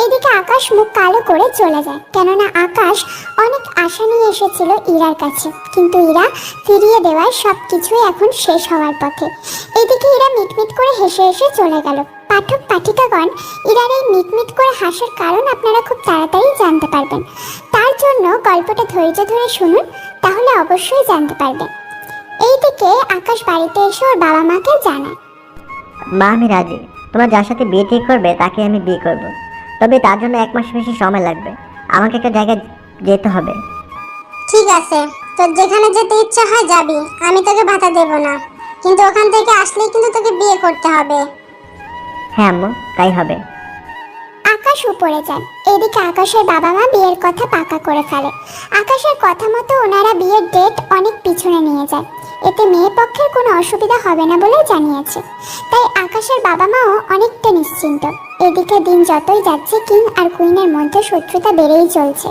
এইদিকে আকাশ মুখ কালো করে চলে যায়, কেননা আকাশ অনেক আশা নিয়ে এসেছিল ইরার কাছে, কিন্তু ইরা ফিরিয়ে দেওয়ায় সবকিছুই এখন শেষ হওয়ার পথে। এদিকে ইরা মিটমিট করে হেসে হেসে চলে গেল। পাঠক পাঠিকাগণ, ইরার এই মিটমিট করে হাসার কারণ আপনারা খুব তাড়াতাড়ি জানতে পারবেন। তার জন্য গল্পটা ধৈর্য ধরে শুনুন, তাহলে অবশ্যই জানতে পারবেন। এইদিকে আকাশ বাড়িতে এসে ওর বাবা মাকে জানায়। মা, আমি রাজি। তোমার যার সাথে বিয়ে ঠিক করবে তাকে আমি বিয়ে করব। তবে তার জন্য 1 মাস বেশি সময় লাগবে। আমাকে একটা জায়গায় যেতে হবে। ঠিক আছে, তোর যেখানে যেতে ইচ্ছা হয় যাবি, আমি তোকে বাধা দেব না, কিন্তু ওখান থেকে আসলেই কিন্তু তোকে বিয়ে করতে হবে। হ্যাঁ আম্মু, তাই হবে। আকাশ উপরে যান। এদিকে আকাশের বাবা মা বিয়ের কথা পাকা করে ফেলে। আকাশের কথা মতো ওনারা বিয়ের ডেট অনেক পিছনে নিয়ে যায়। এতে মেয়ে পক্ষের কোনো অসুবিধা হবে না বলে জানিয়েছে। তাই আকাশের বাবা মাও অনেকটা নিশ্চিন্ত। এদিকে দিন যতই যাচ্ছে কিং আর কুইনের মধ্যে শত্রুতা বেড়েই চলছে,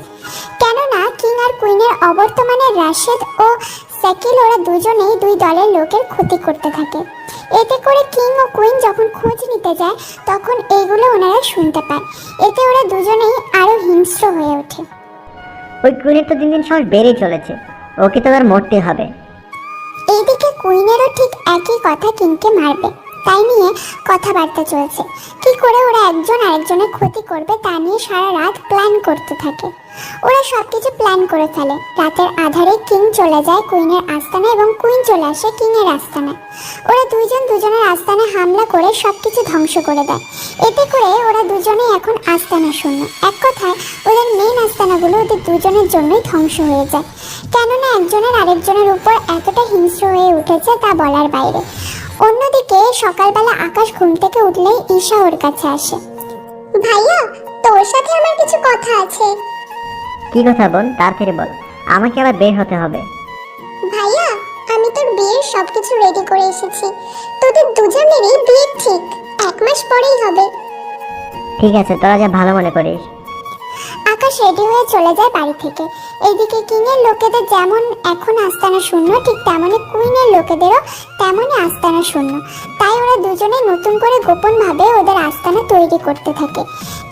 কেননা কিং আর কুইনের অবর্তমানে রাশেদ ও সাকিল, ওরা দুজনেই দুই দলের লোকের ক্ষতি করতে থাকে। এতে করে কিং ও কুইন যখন খোঁজ নিতে যায় তখন এইগুলো ওনারা শুনতে পায়। এতে ওরা দুজনেই আরো হিংস্র হয়ে ওঠে। ওই কুইনের তো দিন দিন সাহস বেড়েই চলেছে, ওকে তো আর মরতে হবে। এইদিকে কুইনেরও ঠিক একই কথা কিংকে মারবে, তাই নিয়ে কথাবার্তা চলছে। কি করে ওরা একজন আরেকজনের ক্ষতি করবে তা নিয়ে সারা রাত প্ল্যান করতে থাকে। ওরা সবকিছু প্ল্যান করে ফেলে। রাতের আধারে কিং চলে যায় কুইনের আস্তানা এবং কুইন চলে আসে কিংয়ের আস্তানায়। ওরা দুইজন দুজনের আস্তানায় হামলা করে সবকিছু ধ্বংস করে দেয়। এতে করে ওরা দুজনেই এখন আস্তানা শূন্য। এক কথায় ওদের মেইন আস্তানাগুলো ওদের দুজনের জন্যই ধ্বংস হয়ে যায়, কেননা একজনের আরেকজনের উপর এতটা হিংস্র হয়ে উঠেছে তা বলার বাইরে। অন্যদিকে সকালবেলা আকাশ ঘুম থেকে উঠলেই ঈশা ওর কাছে আসে। ভাইয়া, তোর সাথে আমার কিছু কথা আছে। কি কথা বোন, তাড়াতাড়ি বল, আমাকে আবার বের হতে হবে। ভাইয়া, আমি তোর বিয়ের সবকিছু রেডি করে এসেছি। তোদের দুজনেরই বিয়ে ঠিক 1 মাস পরেই হবে। ঠিক আছে, তোরা যা ভালো মনে করিস। আকাশ রেডি হয়ে চলে যায় বাড়ি থেকে। এইদিকে কিংয়ের লোকেদের যেমন এখন আস্তানা শূন্য, ঠিক তেমনি কুইনের লোকেদেরও তেমনই আস্তানা শূন্য। তাই ওরা দুজনে নতুন করে গোপনভাবে ওদের আস্তানা তৈরি করতে থাকে।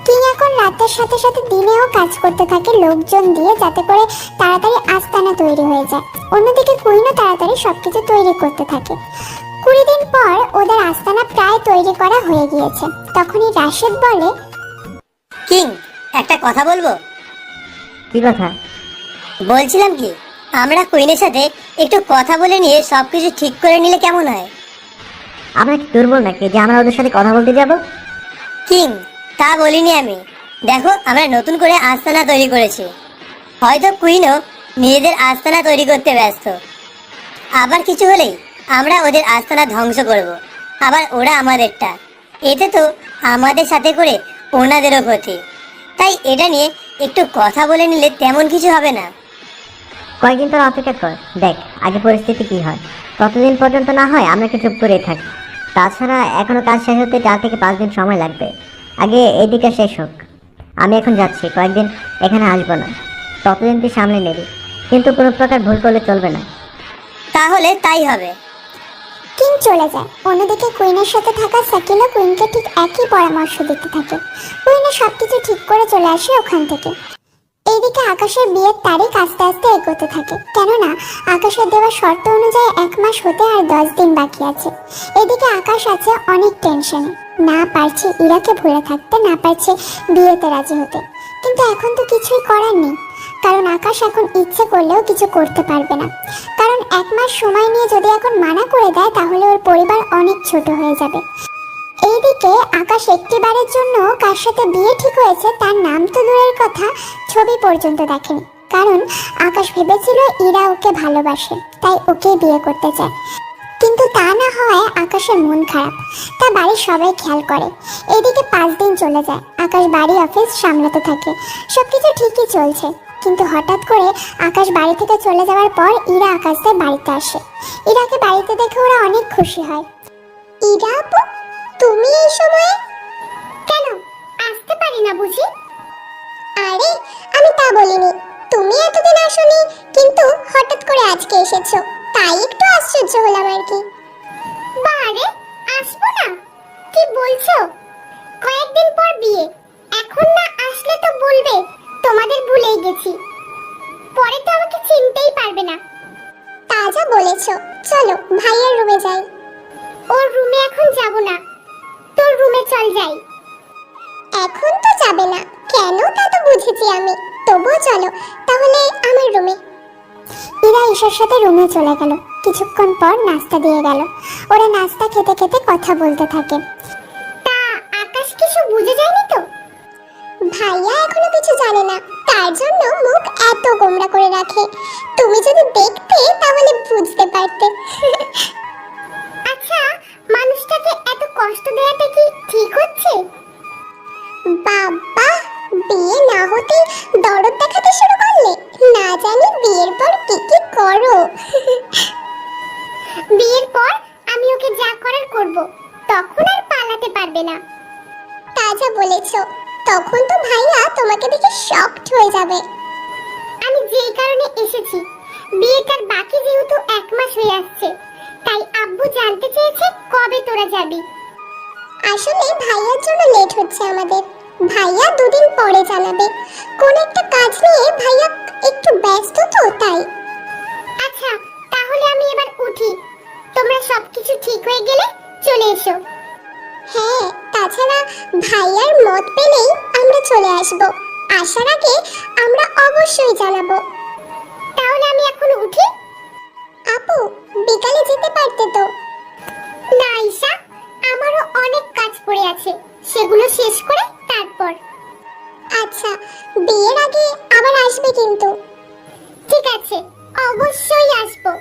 কিং এখন রাতের সাথে সাথে দিনেও কাজ করতে থাকে লোকজন দিয়ে, যাতে করে তাড়াতাড়ি আস্তানা তৈরি হয়ে যায়। অন্যদিকে কুইনও তাড়াতাড়ি সবকিছু তৈরি করতে থাকে। 20 দিন পর ওদের আস্তানা প্রায় তৈরি করা হয়ে গিয়েছে। তখনই রাশেদ বলে, কিং, একটা কথা বলবো। কি কথা? বলছিলাম কি, আমরা কুইনের সাথে একটু কথা বলে নিয়ে সবকিছু ঠিক করে নিলে কেমন হয়? আমরা কি দুর্বল নাকি যে আমরা ওদের সাথে কথা বলতে যাব? কিং, তা বলিনি আমি। দেখো, আমরা নতুন করে আস্তানা তৈরি করেছি। হয়তো কুইনও নিজেদের আস্তানা তৈরি করতে ব্যস্ত। আবার কিছু হলেই আমরা ওদের আস্তানা ধ্বংস করব, আবার ওরা আমাদেরটা। এতে তো আমাদের সাথে করে ওনাদেরও ক্ষতি। তাই এটা নিয়ে একটু কথা বলে নিলে তেমন কিছু হবে না। কয়েকদিন তোর অপেক্ষা কর, দেখ আগে পরিস্থিতি কি হয়। ততদিন পর্যন্ত না হয় আমরা একটু চুপ করে থাকি। তাছাড়া এখনো কাজ শেষ হতে 4 থেকে 5 দিন সময় লাগবে। আগে এইদিকে শেষ হোক। আমি এখন যাচ্ছি, কয়েকদিন এখানে আসবো না। ততদিন তুই সামলে নিবি। কিন্তু কোনো প্রকার ভুল করলে চলবে না। তাহলে তাই হবে। কিং চলে যায়। অন্যদিকে কুইনের সাথে থাকা সাকিলও কুইনকে ঠিক একই পরামর্শ দিতে থাকে। কুইনে সবকিছু ঠিক করে চলে আসে ওখান থেকে। এইদিকে আকাশের বিয়ের তারিখ আস্তে আস্তে এগোতে থাকে, কেননা আকাশের দেওয়া শর্ত অনুযায়ী 1 মাস হতে আর 10 দিন বাকি আছে। এদিকে আকাশ আছে অনেক টেনশনে, না পারছে ইরাকে ভুলে থাকতে, না পারছে বিয়েতে রাজি হতে। কিন্তু এখন তো কিছুই করার নেই, কারণ আকাশ এখন ইচ্ছে করলেও কিছু করতে পারবে না। কারণ 1 মাস সময় নিয়ে যদি এখন মানা করে দেয় তাহলে ওর পরিবার অনেক ছোট হয়ে যাবে। এইদিকে আকাশ একটিবারের জন্য কার সাথে বিয়ে ঠিক হয়েছে তার নাম তো দূরের কথা, ছবি পর্যন্ত দেখেনি। কারণ আকাশ ভেবেছিল ইরা ওকে ভালোবাসে, তাই ওকে বিয়ে করতে চায়। কিন্তু তা না হওয়ায় আকাশের মন খারাপ, তা বাড়ির সবাই খেয়াল করে। এদিকে 5 দিন চলে যায়, আকাশ বাড়ি অফিস সামলাতে থাকে, সবকিছু ঠিকই চলছে। কিন্তু হঠাৎ করে আকাশ বাড়ি থেকে চলে যাওয়ার পর ইরা আকাশদের বাড়িতে আসে। ইরাকে বাড়িতে দেখে ওরা অনেক খুশি হয়। ইরা আপু, তুমি এই সময়ে কেন আসতে পারি না বুঝি? আরে আমি তা বলিনি, তুমি এতদিন আসোনি, কিন্তু হঠাৎ করে আজকে এসেছো, তাই একটু আশ্চর্য হলাম আর কি। বারে আসবো না? কি বলছো? কয়েকদিন পর বিয়ে, এখন না আসলে তো বলবে তোমাদের ভুলেই গেছি, পরে তো আমাকে চিনতেই পারবে না। তা যা বলেছো, চলো ভাইয়ের রুমে যাই। ওর রুমে এখন যাব না, তোর রুমে চল যাই। এখন তো যাবে না, কেন তা তো বুঝেছি আমি, তবুও চলো তাহলে আমার রুমে। ইরা ঈশার সাথে রুমে চলে গেল। কিছুক্ষণ পর নাস্তা দিয়ে গেল। ওরা নাস্তা খেতে খেতে কথা বলতে থাকে। তা আকাশ কিছু বুঝে যায়নি তো? ভাইয়া এখনো কিছু জানে না, তার জন্য মুখ এত গোমরা করে রাখে। তুমি যদি দেখতে তাহলে বুঝতে পারতে। আচ্ছা, মানুষটাকে এত কষ্ট দেওয়াটা কি ঠিক হচ্ছে? বাবা, বিয়ে না হতে দরদ দেখাতে শুরু করলে, না জানি বিয়ের পর কি কি করো। বিয়ের পর আমি ওকে যা করার করব, তখন আর পালাতে পারবে না। তা যা বলেছো, তখন তো ভাইয়া তোমাকে দেখে শকড হয়ে যাবে। আমি যেই কারণে এসেছি, বিয়েটার বাকি যেহেতু 1 মাস হয়ে আসছে, তাই আব্বু জানতে চেয়েছে কবে তোরা যাবি। আসলে ভাইয়ার জন্য লেট হচ্ছে আমাদের, ভাইয়া 2 দিন পরে জানাবে। কোন একটা কাজ নিয়ে ভাইয়া একটু ব্যস্ত তো, তাই। আচ্ছা, তাহলে আমি এবার উঠি, তোমরা সবকিছু ঠিক হয়ে গেলে চলে এসো। হ্যাঁ, তাছাড়া ভাইয়ার মত পেলেই আমরা চলে আসব, আসার আগে আমরা অবশ্যই জানাবো। তাহলে আমি এখন উঠি? আপু, বিকালে যেতে পারতে তো। না ঈশা, আমারও অনেক কাজ পড়ে আছে, সেগুলো শেষ করে তারপর। আচ্ছা, বিয়ের আগে আবার আসবে কিন্তু। ঠিক আছে, অবশ্যই আসবো।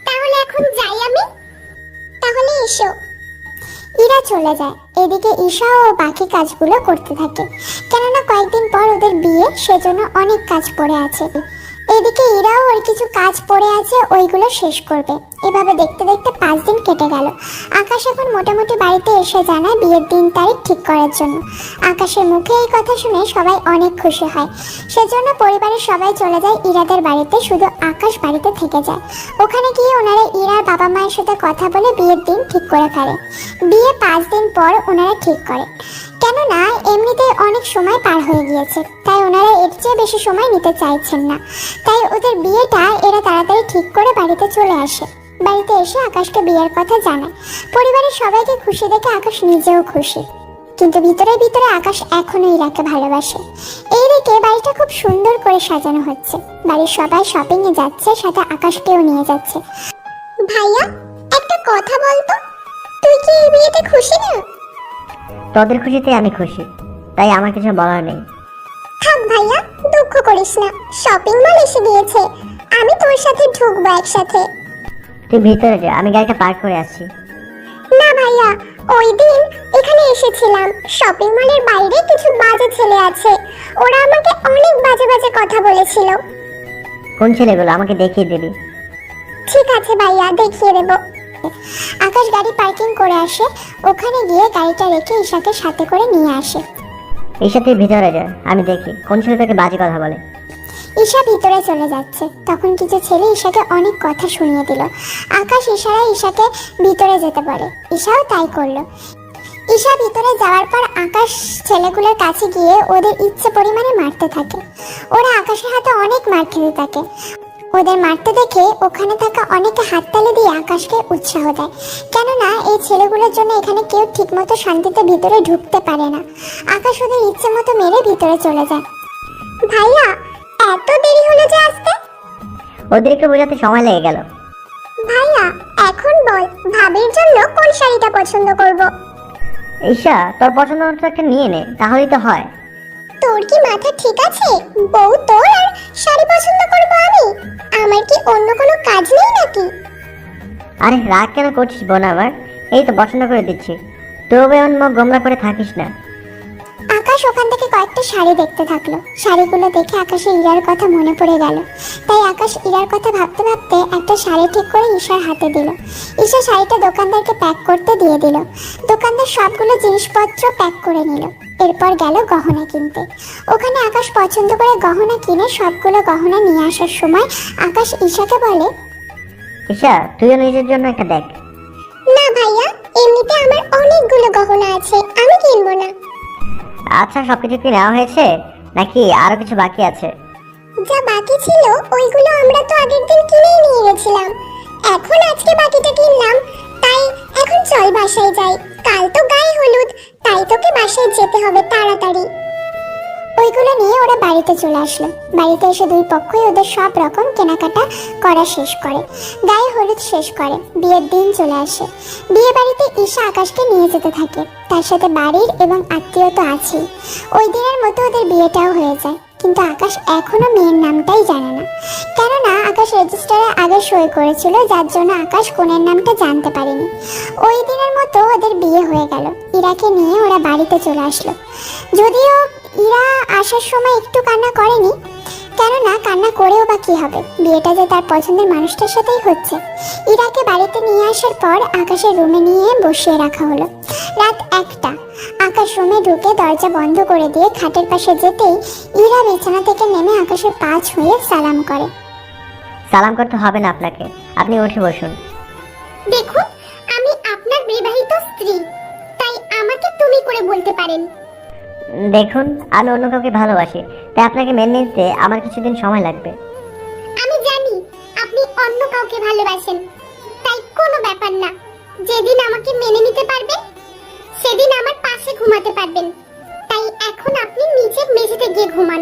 তাহলে এখন যাই আমি। তাহলে এসো। ইরা চলে যায়। এদিকে ঈশা ও বাকি কাজগুলো করতে থাকে, কেননা কয়েকদিন পর ওদের বিয়ে, সেজন্য অনেক কাজ পড়ে আছে। এদিকে ইরাও ওর কিছু কাজ পড়ে আছে, ওইগুলো শেষ করবে। এভাবে দেখতে দেখতে 5 দিন কেটে গেল। আকাশ এখন মোটামুটি বাড়িতে এসে জানায় বিয়ের দিন তারিখ ঠিক করার জন্য। আকাশের মুখে এই কথা শুনে সবাই অনেক খুশি হয়, সেজন্য পরিবারের সবাই চলে যায় ইরাদের বাড়িতে, শুধু আকাশ বাড়িতে থেকে যায়। ওখানে গিয়ে ওনারা ইরার বাবা মায়ের সাথে কথা বলে বিয়ের দিন ঠিক করে ফেলে। বিয়ে 5 দিন পর ওনারা ঠিক করে, কেননা এমনিতে অনেক সময় পার হয়ে গিয়েছে, তাই ওনারা এর চেয়ে বেশি সময় নিতে চাইছেন না। তাই ওদের বিয়েটা এরা তাড়াতাড়ি ঠিক করে বাড়িতে চলে আসে। বাড়িতে এসে আকাশকে বিয়ের কথা জানায়। পরিবারের সবাইকে খুশি দেখে আকাশ নিজেও খুশি, কিন্তু ভিতরে ভিতরে আকাশ এখনো ইরাকে ভালোবাসে। এইদিকে বাড়িটা খুব সুন্দর করে সাজানো হচ্ছে, বাড়ির সবাই শপিং এ যাচ্ছে, সাথে আকাশকেও নিয়ে যাচ্ছে। ভাইয়া, একটা কথা বলতো, তুই কি এই বিয়েতে খুশি না? তোদের খুশিতে আমি খুশি, তাই আমার কিছু বলার নেই। থাক ভাইয়া, দুঃখ করিস না, শপিং মল এসে গিয়েছে, আমি তোর সাথে ঢুকবো একসাথে। তুই ভিতরে যা, আমি গাড়িটা পার্ক করে আসছি। না ভাইয়া, ওই দিন এখানে এসেছিলাম, শপিং মলের বাইরে কিছু বাজে ছেলে আছে, ওরা আমাকে অনেক বাজে বাজে কথা বলেছিল। কোন ছেলেগুলো আমাকে দেখিয়ে দিবি? ঠিক আছে ভাইয়া, দেখিয়ে দেব। আকাশ গাড়ি পার্কিং করে আসে, ওখানে গিয়ে গাড়িটা রেখে ঈশাকে সাথে করে নিয়ে আসে। ঈশা তুই ভিতরে যা, আমি দেখি কোন ছেলে তোকে বাজে কথা বলে। ঈশা ভিতরে চলে যাচ্ছে। তখন কিছু ছেলে ঈশাকে অনেক কথা শুনিয়ে দিল। আকাশ ইশারায় ঈশাকে ভিতরে যেতে বলে, ঈশাও তাই করলো। ঈশা ভিতরে যাওয়ার পর আকাশ ছেলেগুলোর কাছে গিয়ে ওদের ইচ্ছে পরিমাণে মারতে থাকে। ওরা আকাশের হাতে অনেক মার খেতে থাকে। ওদের মারতে দেখে ওখানে থাকা অনেকে হাততালি দিয়ে আকাশকে উৎসাহ দেয়, কেননা এই ছেলেগুলোর জন্য এখানে কেউ ঠিকমতো শান্তিতে ভিতরে ঢুকতে পারে না। আকাশ ওদের ইচ্ছে মতো মেরে ভিতরে চলে যায়। ভাইয়া, এত দেরি হলো যে আসতে? ওদের একটু বোঝাতে সময় লেগে গেল। ভাইয়া, এখন বল ভাবির জন্য কোন শাড়িটা পছন্দ করব? ঈশা, তোর পছন্দ মতো একটা নিয়ে নে, তাহলেই তো হয়। তোর কি মাথা ঠিক আছে? বউ তোর আর শাড়ি পছন্দ করব আমি? আমার কি অন্য কোনো কাজ নেই নাকি? আরে রাগ কেন করছিস বোন আমার? এই তো পছন্দ করে দিচ্ছি, তবে এমন মুখ গোমরা করে থাকিস না। আকাশ ওখান থেকে কয়েকটা শাড়ি দেখতে থাকলো। শাড়িগুলো দেখে আকাশের ইরার কথা মনে পড়ে গেল। তাই আকাশ ইরার কথা ভাবতে ভাবতে একটা শাড়ি ঠিক করে ঈশার হাতে দিল। ঈশা শাড়িটা দোকানদারকে প্যাক করতে দিয়ে দিল। দোকানদার সবগুলো জিনিসপত্র প্যাক করে নিল। এরপর গেল গহনা কিনতে। ওখানে আকাশ পছন্দ করে গহনা কিনে সবগুলো গহনা নিয়ে আসার সময় আকাশ ঈশাকে বলে, ঈশা, তুইও নিজের জন্য একটা দেখ। না ভাইয়া, এমনিতে আমার অনেকগুলো গহনা আছে, আমি কিনবো না। আচ্ছা, সবকিছু কি নেওয়া হয়েছে নাকি আরো কিছু বাকি আছে? যা বাকি ছিল ওইগুলো আমরা তো আগের দিন কিনেই নিয়ে গেছিলাম। এখন আজকে বাকিটা কিনলাম, তাই এখন চল বাসায় যাই। কাল তো গায়ে হলুদ, তাই তোকে বাসায় যেতে হবে তাড়াতাড়ি। ওইগুলো নিয়ে ওরা বাড়িতে চলে আসলো। বাড়িতে এসে দুই পক্ষই ওদের সব রকম কেনাকাটা করা শেষ করে, গায়ে হলুদ শেষ করে। বিয়ের দিন চলে আসে। বিয়ে বাড়িতে ঈশা আকাশকে নিয়ে যেতে থাকে। তার সাথে বাড়ির এবং আত্মীয় তো আছেই। ওই দিনের মতো ওদের বিয়েটাও হয়ে যায়। কিন্তু আকাশ এখনো মেয়ের নামটাই জানে না, কেননা আকাশ রেজিস্টারে আগে সই করেছিল, যার জন্য আকাশ কনের নামটা জানতে পারেনি। ওই দিনের মতো ওদের বিয়ে হয়ে গেল। ইরাকে নিয়ে ওরা বাড়িতে চলে আসলো। যদিও ইরা আসার সময় একটু কান্না করেনি, কেননা কান্না করেও বা কি হবে, বিয়েটা যে তার পছন্দের মানুষটার সাথেই হচ্ছে। ইরাকে বাড়িতে নিয়ে আসার পর আকাশের রুমে নিয়ে বসিয়ে রাখা হলো। রাত 1টা। আকাশ রুমে ঢুকে দরজা বন্ধ করে দিয়ে খাটের পাশে যেতেই ইরা বিছানা থেকে নেমে আকাশের পা ছুঁয়ে সালাম করে। সালাম করতে হবে না আপনাকে, আপনি উঠে বসুন। দেখুন, আমি আপনার বিবাহিত স্ত্রী, তাই আমাকে তুমি করে বলতে পারেন। দেখুন, আমি অন্য কাউকে ভালোবাসি, তাই আপনাকে মেনে নিতে আমার কিছুদিন সময় লাগবে। আমি জানি আপনি অন্য কাউকে ভালোবাসেন, তাই কোনো ব্যাপার না। যেদিন আমাকে মেনে নিতে পারবেন সেদিন আমার পাশে ঘুমাতে পারবেন। তাই এখন আপনি নিচের মেঝেতে গিয়ে ঘুমান,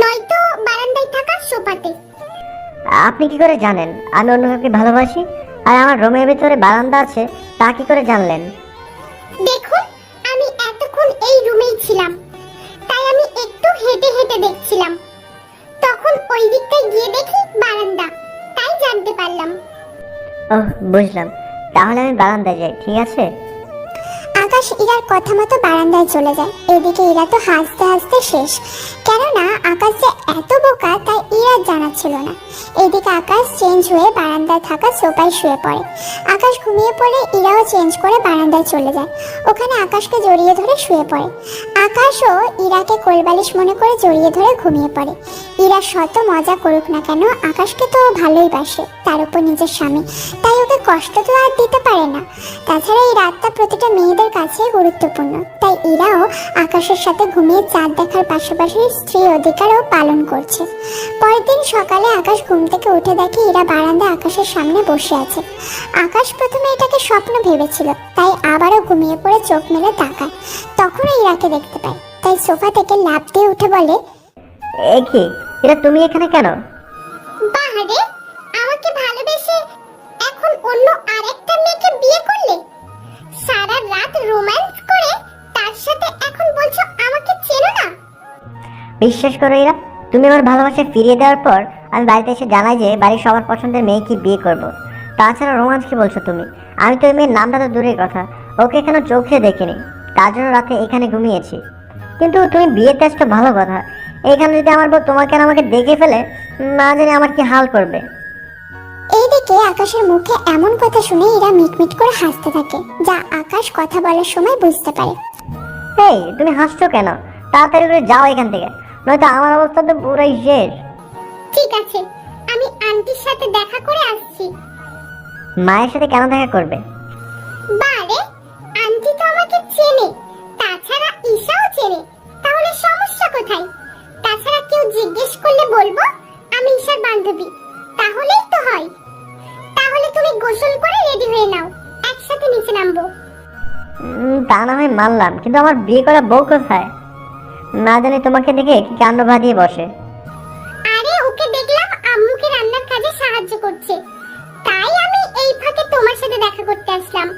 নয়তো বারান্দায় থাকা সোফাতে। আপনি কি করে জানেন আমি অন্য কাউকে ভালোবাসি? আর আমার রুমের ভিতরে বারান্দা আছে, তা কি করে জানলেন? দেখুন, আমি এতক্ষণ এই রুমেই ছিলাম, তাই আমি একটু হেঁটে হেঁটে দেখছিলাম। তখন ওই দিকটায় গিয়ে দেখি বারান্দা, তাই জানতে পারলাম। ওহ, বুঝলাম, তাহলে আমি বারান্দায় যাই, ঠিক আছে? আকাশ ইরার কথা মতো বারান্দায় চলে যায়। এদিকে ইরা তো হাসতে হাসতে শেষ, কেননা আকাশ যে এত বোকা তাই ইরার জানা ছিল না। এদিকে আকাশ চেঞ্জ হয়ে বারান্দায় থাকা সোফায় শুয়ে পড়ে। আকাশ ঘুমিয়ে পড়ে ইরাও চেঞ্জ করে বারান্দায় চলে যায়। ওখানে আকাশকে জড়িয়ে ধরে শুয়ে পড়ে। আকাশও ইরাকে কোলবালিশ মনে করে জড়িয়ে ধরে ঘুমিয়ে পড়ে। ইরা শত মজা করুক না কেন, আকাশকে তো ভালোই বাসে, তার উপর নিজের স্বামী, তাই ওকে কষ্ট তো আর দিতে পারে না। তাছাড়া এই রাতটা প্রতিটা মেয়েদের কাছে গুরুত্বপূর্ণ, তাই ইরাও আকাশের সাথে ঘুমিয়ে চাঁদ দেখার পাশাপাশি স্ত্রী অধিকারও পালন করছে। পরের দিন সকালে আকাশ ঘুম থেকে উঠে দেখে ইরা বারান্দায় আকাশের সামনে বসে আছে। আকাশ প্রথমে এটাকে স্বপ্ন ভেবেছিল, তাই আবারও ঘুমিয়ে পড়ে চোখ মেলে তাকায়। তখন ইরাকে দেখতে পায়, তাই সোফা থেকে লাফ দিয়ে উঠে বলে, এ কি, এটা তুমি এখানে কেন? বাহারে, আমাকে ভালোবেসে এখন অন্য আরেকটা মেয়েকে বিয়ে করলে? সারা রাত রোম্যান্স করে তার সাথে এখন বলছো আমাকে চেনো না? বিশ্বাস করো ইরা, তুমি আমার ভালোবাসা ফিরিয়ে দেওয়ার পর আমি বাড়িতে এসে জানাই যে বাড়ির সবার পছন্দের মেয়েকে বিয়ে করব। তাছাড়া রোমান্স কি বলছো তুমি? আমি তো এই মেয়ের নামটা তো দূরের কথা, ওকে এখানে চোখে দেখিনি, তার জন্য রাতে এখানে ঘুমিয়েছি। কিন্তু তুমি বিয়েতে আসছো ভালো কথা, এখানে যদি আমার বউ তোমাকে আর আমাকে দেখে ফেলে, না জানি আমার কি হাল করবে। এইদিকে আকাশের মুখে এমন কথা শুনে ইরা মিটমিট করে হাসতে থাকে, যা আকাশ কথা বলার সময় বুঝতে পারে। এই, তুমি হাসছো কেন? তাড়াতাড়ি করে যাও এখান থেকে, নয়তো আমার অবস্থা তো পুরাই শেষ। ঠিক আছে, আমি আন্টির সাথে দেখা করে আসছি। মায়ের সাথে কেন দেখা করবে? বারে, আন্টি তো আমাকে চেনে, তাছাড়া ঈশাও চেনে, তাহলে সমস্যা কোথায়? তাছাড়া কেউ জিজ্ঞেস করলে বলবো আমি ঈশার বান্ধবী, তাহলেই তো হয়। তাহলে তুমি গোসল করে রেডি হয়ে নাও, একসাথে নিচে নামবো। তা না হয় মানলাম, কিন্তু আমার বিয়ে করা বউ কোথায়? না জানি তোমাকে দেখে কি কাণ্ড বাঁধিয়ে বসে। আরে ওকে দেখলাম আম্মুকে রান্নার কাজে সাহায্য করছে, তাই আমি এই ফাঁকে তোমার সাথে দেখা করতে আসলাম।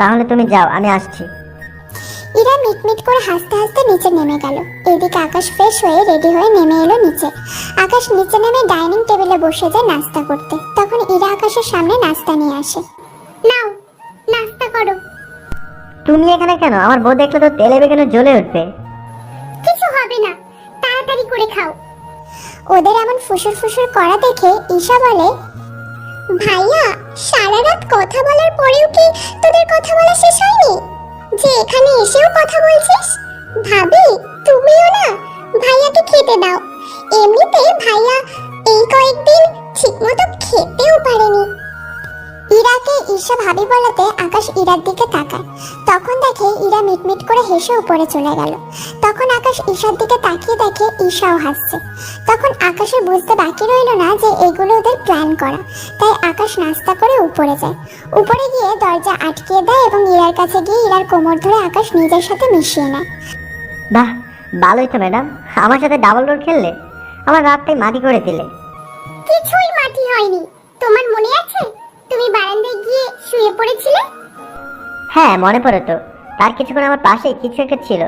তাহলে তুমি যাও, আমি আসছি। ইরা মিটমিট করে হাসতে হাসতে নিচে নেমে গেল। এদিকে আকাশ ফ্রেশ হয়ে রেডি হয়ে নেমে এলো নিচে। আকাশ নিচে নেমে ডাইনিং টেবিলে বসে যায় নাস্তা করতে। তখন ইরা আকাশের সামনে নাস্তা নিয়ে আসে। নাও, নাস্তা করো। তুমি এখানে কেন? আমার বউ দেখলে তো তেলে বেগুনে জ্বলে উঠবে। কিছু হবে না, তাড়াতাড়ি করে খাও। ওদের এমন ফুসুর ফুসুর করা দেখে ঈশা বলে, ভাইয়া সারা রাত কথা বলার পরেও কি তোদের কথা বলা শেষ হয়নি, যে এখানে এসেও কথা বলছিস? ভাবি তুমিও না ভাইয়াকে খেতে দাও, এমনিতে ভাইয়া এই কয়েকদিন ঠিকমতো খেতেও পারেনি। ইরাকে ঈশা ভাবি বলাতে আকাশ ইরার দিকে তাকায়। তখন দেখে ইরা মিটমিট করে হেসে উপরে চলে গেল। তখন আকাশ ঈশার দিকে তাকিয়ে দেখে ঈশাও হাসছে। তখন আকাশের বুঝতে বাকি রইল না যে এগুলো ওদের প্ল্যান করা। তাই আকাশ নাস্তা করে উপরে যায়। উপরে গিয়ে দরজা আটকিয়ে দেয় এবং ইরার কাছে গিয়ে ইরার কোমর ধরে আকাশ নিজের সাথে মিশিয়ে নেয়। বাহ, ভালোই তো ম্যাডাম, আমার সাথে ডাবল রোল খেললে, আমার রাতটাই মাটি করে দিলে। কিছুই মাটি হয়নি, তোমার মনে আছে তুমি বারান্দায় গিয়ে শুয়ে পড়েছিলে? হ্যাঁ মনে পড়ে তো, তার কিছুক্ষণ আমার পাশেই কিছু একটা ছিল,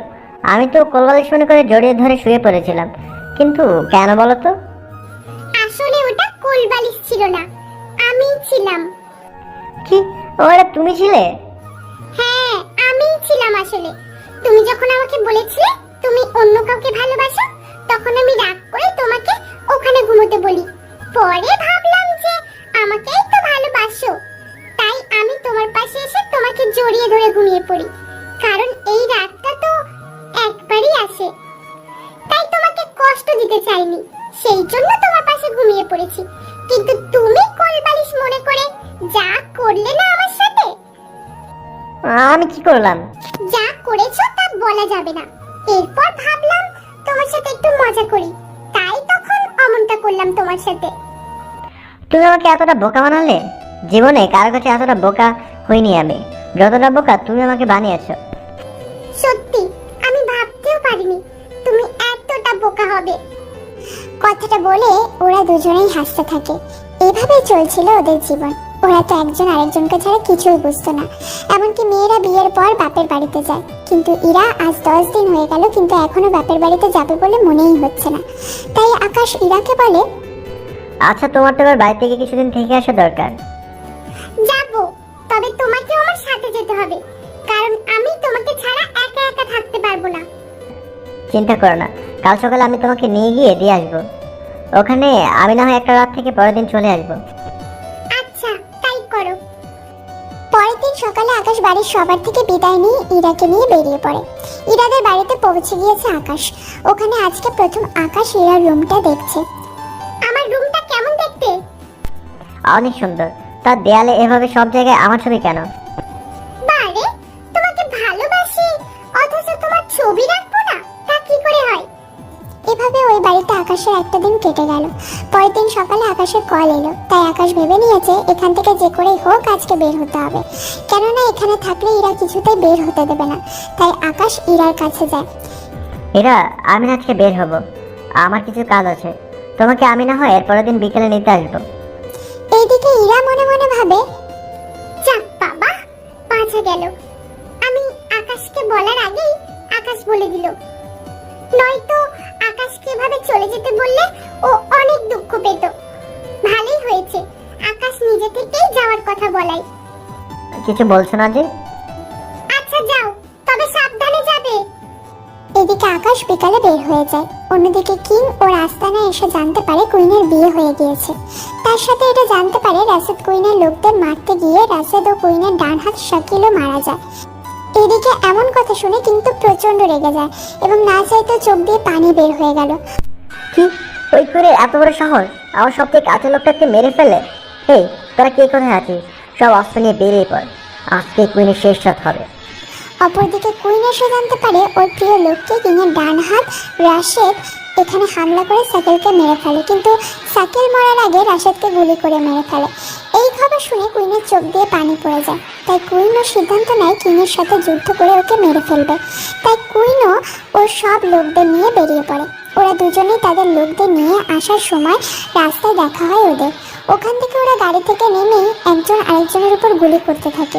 আমি তো কোলবালিশ মনে করে জড়িয়ে ধরে শুয়ে পড়েছিলাম। কিন্তু কেন বলো তো? আসলে ওটা কোলবালিশ ছিল না, আমি ছিলাম। কি, ওরা তুমি ছিলে? হ্যাঁ আমিই ছিলাম আসলে। তুমি যখন আমাকে বলেছিলে তুমি অন্য কাউকে ভালোবাসো, তখন আমি রাগ করে তোমাকে ওখানে ঘুমোতে বলি। পরে ভাবলাম যে আমাকেই তো ভালোবাসো, তাই আমি তোমার পাশে এসে তোমাকে জড়িয়ে ধরে ঘুমিয়ে পড়ি, কারণ এই রাতটা তো একবারই আসে। তাই তোমাকে কষ্ট দিতে চাইনি, সেই জন্য তোমার পাশে ঘুমিয়ে পড়েছি। কিন্তু তুমি কোলবালিশ মনে করে যা করলে না আমার সাথে। আমি কি করলাম? যা করেছো তা বলা যাবে না। এরপর ভাবলাম তোমার সাথে একটু মজা করি, তাই তখন অমনটা করলাম তোমার সাথে। তুমি আমাকে এতটা বোকা বানালে? জীবনে কারো কাছে এতটা বোকা হইনি আমি, যতটা বোকা তুমি আমাকে বানিয়েছো। সত্যি আমি ভাবতেও পারিনি তুমি এতটা বোকা হবে। কথাটা বলে ওরা দুজনেই হাসতে থাকে। এভাবেই চলছিল ওদের জীবন। ওরা তো একজন আরেকজনকে ছাড়া কিছুই বুঝতো না। এমনকি মেয়েরা বিয়ের পর বাপের বাড়িতে যায়, কিন্তু ইরা আজ 10 দিন হয়ে গেল কিন্তু এখনো বাপের বাড়িতে যাবে বলে মনেই হচ্ছে না। তাই আকাশ ইরাকে বলে, আচ্ছা তোমার তো এবার বাড়ি থেকে কিছুদিন থেকে আসা দরকার। যাবো, তবে তোমাকেও আমার সাথে যেতে হবে, কারণ আমি তোমাকে ছাড়া একা একা থাকতে পারবো না। চিন্তা করো না, কাল সকালে আমি তোমাকে নিয়ে গিয়ে দিয়ে আসবো। ওখানে আমি না হয় একটা রাত থেকে পরের দিন চলে আসবো। আচ্ছা তাই করো। পরের দিন সকালে আকাশ বাড়ির সবার থেকে বিদায় নিয়ে ইরাকে নিয়ে বেরিয়ে পড়ে। ইরাদের বাড়িতে পৌঁছে গিয়েছে আকাশ। ওখানে আজকে প্রথম আকাশ ইরার রুমটা দেখছে। আমার রুমটা কেমন দেখতে? অনেক সুন্দর। তার দেয়ালে এভাবে সব জায়গায় আমার ছবি কেন? বারে, তোমাকে ভালোবাসি অথচ তোমার ছবি রাখবো না, তা কি করে হয়? এভাবে ওই বাড়িতে আকাশের একটা দিন কেটে গেল। পরের দিন সকালে আকাশের কল এলো। তাই আকাশ ভেবে নিয়েছে এখান থেকে যে করেই হোক আজকে বের হতে হবে, কেননা এখানে থাকলে ইরা কিছুতেই বের হতে দেবে না। তাই আকাশ ইরার কাছে যায়। এরা, আমি আজকে বের হব, আমার কিছু কাজ আছে, তোমাকে আমি না হয় এর পরের দিন বিকেলে নিতে আসবো। এইদিকে ইরা মনে মনে ভাবে, যাক বাবা, বাঁচা গেল। আমি আকাশকে বলার আগেই আকাশ বলে দিল, নয়তো আকাশকে এভাবে চলে যেতে বললে ও অনেক দুঃখ পেত। ভালোই হয়েছে আকাশ নিজে থেকেই যাওয়ার কথা বলাই। কিছু বলছো না যে? আচ্ছা যাও, তবে সাবধানে যাবে। এদিকে আকাশ বিকালে বের হয়ে যায়। অন্যদিকে কিং ওর আস্তানায় এসে জানতে পারে কুইনের বিয়ে হয়ে গিয়েছে। তার সাথে এটা জানতে পারে রাশেদ কুইনের লোকদের মারতে গিয়ে রাশেদ ও কুইনের ডান হাত শাকিলও মারা যায়। এদিকে এমন কথা শুনে কিন্তু প্রচন্ড রেগে যায় এবং না চাইতে চোখ দিয়ে পানি বের হয়ে গেল। কি, ওই করে এত বড় সাহস, আমার সবথেকে কাছের লোকটাকে মেরে ফেলে। এই তোরা কে কোথায় আছিস? সব অস্ত্র নিয়ে বেরিয়ে পড়, আজকে কুইনের শেষ রাত হবে। অপরদিকে কুইন এসে জানতে পারে ওর প্রিয় লোককে কিংয়ের ডান হাত রাশেদ এখানে হামলা করে সাকেলকে মেরে ফেলে, কিন্তু সাকেল মরার আগে রাশেদকে গুলি করে মেরে ফেলে। এই খবর শুনে কুইনের চোখ দিয়ে পানি পড়ে যায়। তাই কুইনও সিদ্ধান্ত নেয় কিংয়ের সাথে যুদ্ধ করে ওকে মেরে ফেলবে। তাই কুইনও ওর সব লোকদের নিয়ে বেরিয়ে পড়ে। ওরা দুজনেই তাদের লোকদের নিয়ে আসার সময় রাস্তায় দেখা হয় ওদের। ওখান থেকে ওরা গাড়ি থেকে নেমেই একজন আরেকজনের উপর গুলি করতে থাকে।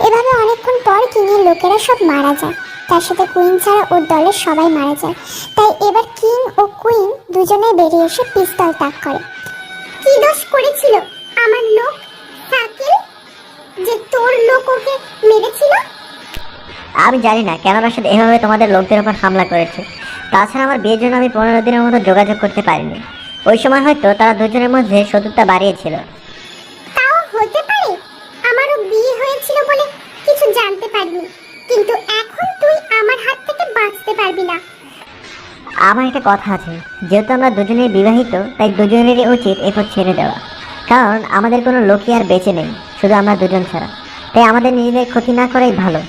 এভাবে অনেকক্ষণ পর কিংয়ের লোকেরা সব মারা যায়, তার সাথে কুইন ছাড়া ওর দলের সবাই মারা যায়। তাই এবার কিং ও কুইন দুজনেই বেরিয়ে এসে পিস্তল তাক করে। কি দোষ করেছিল আমার লোক সাকিল যে তোর লোক ওকে মেরেছিল? আমি জানি না কেন রাশেদ এভাবে তোমাদের লোকদের উপর হামলা করেছে। তাছাড়া আমার বিয়ের জন্য আমি 15 দিনের মতো যোগাযোগ করতে পারিনি। ওই সময় হয়তো তারা দুজনের মধ্যে শত্রুতা বাড়িয়েছিল। তাও হতে পারে, আমারও বিয়ে হয়েছিল বলে কিছু জানতে পারিনি, কিন্তু এখন তুই আমার হাত থেকে বাঁচতে পারবি না। আমার একটা কথা আছে, যেহেতু আমরা দুজনেই বিবাহিত, তাই দুজনেরই উচিত এরপর ছেড়ে দেওয়া। কারণ আমাদের কোনো লোকই আর বেঁচে নেই, শুধু আমরা দুজন ছাড়া। তাই আমাদের নিজেদের ক্ষতি না করাই ভালো।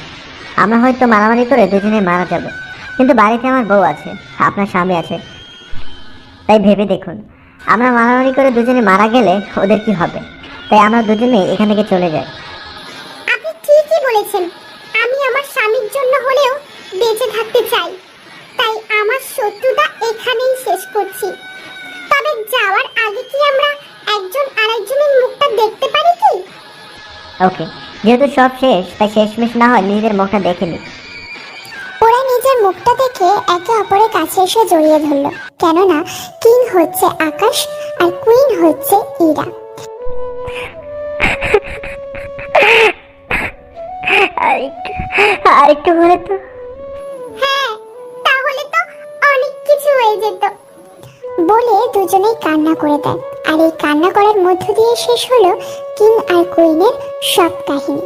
আমরা হয়তো মারামারি করে দুজনে মারা যাব, কিন্তু বাড়িতে আমার বউ আছে, আপনার স্বামী আছে। তাই ভেবে দেখুন, আমরা মারামারি করে দুজনে মারা গেলে ওদের কি হবে? তাই আমরা দুজনেই এখান থেকে চলে যাই। আপনি ঠিকই বলেছেন, আমি আমার স্বামীর জন্য হলেও বেঁচে থাকতে চাই। তাই আমার শত্রুতা এখানেই শেষ করছি। তবে যাওয়ার আগে কি আমরা একজন আরেকজনের মুখটা দেখতে পারি কি? ওকে, যেহেতু সব শেষ, তাই শেষমেশ না হয় নিজেদের মুখটা দেখে নিই। ওরা নিজের মুখটা দেখে একে অপরের কাছে এসে জড়িয়ে ধরল, কেননা কিং হচ্ছে আকাশ আর কুইন হচ্ছে ইরা। আরেকটু হলে তো। হ্যাঁ, তাহলে তো অনেক কিছু হয়ে যেত বলে দুজনেই কান্না করে দেয়। আর এই কান্না করার মধ্য দিয়ে শেষ হলো কিং আর কুইনের সব কাহিনী।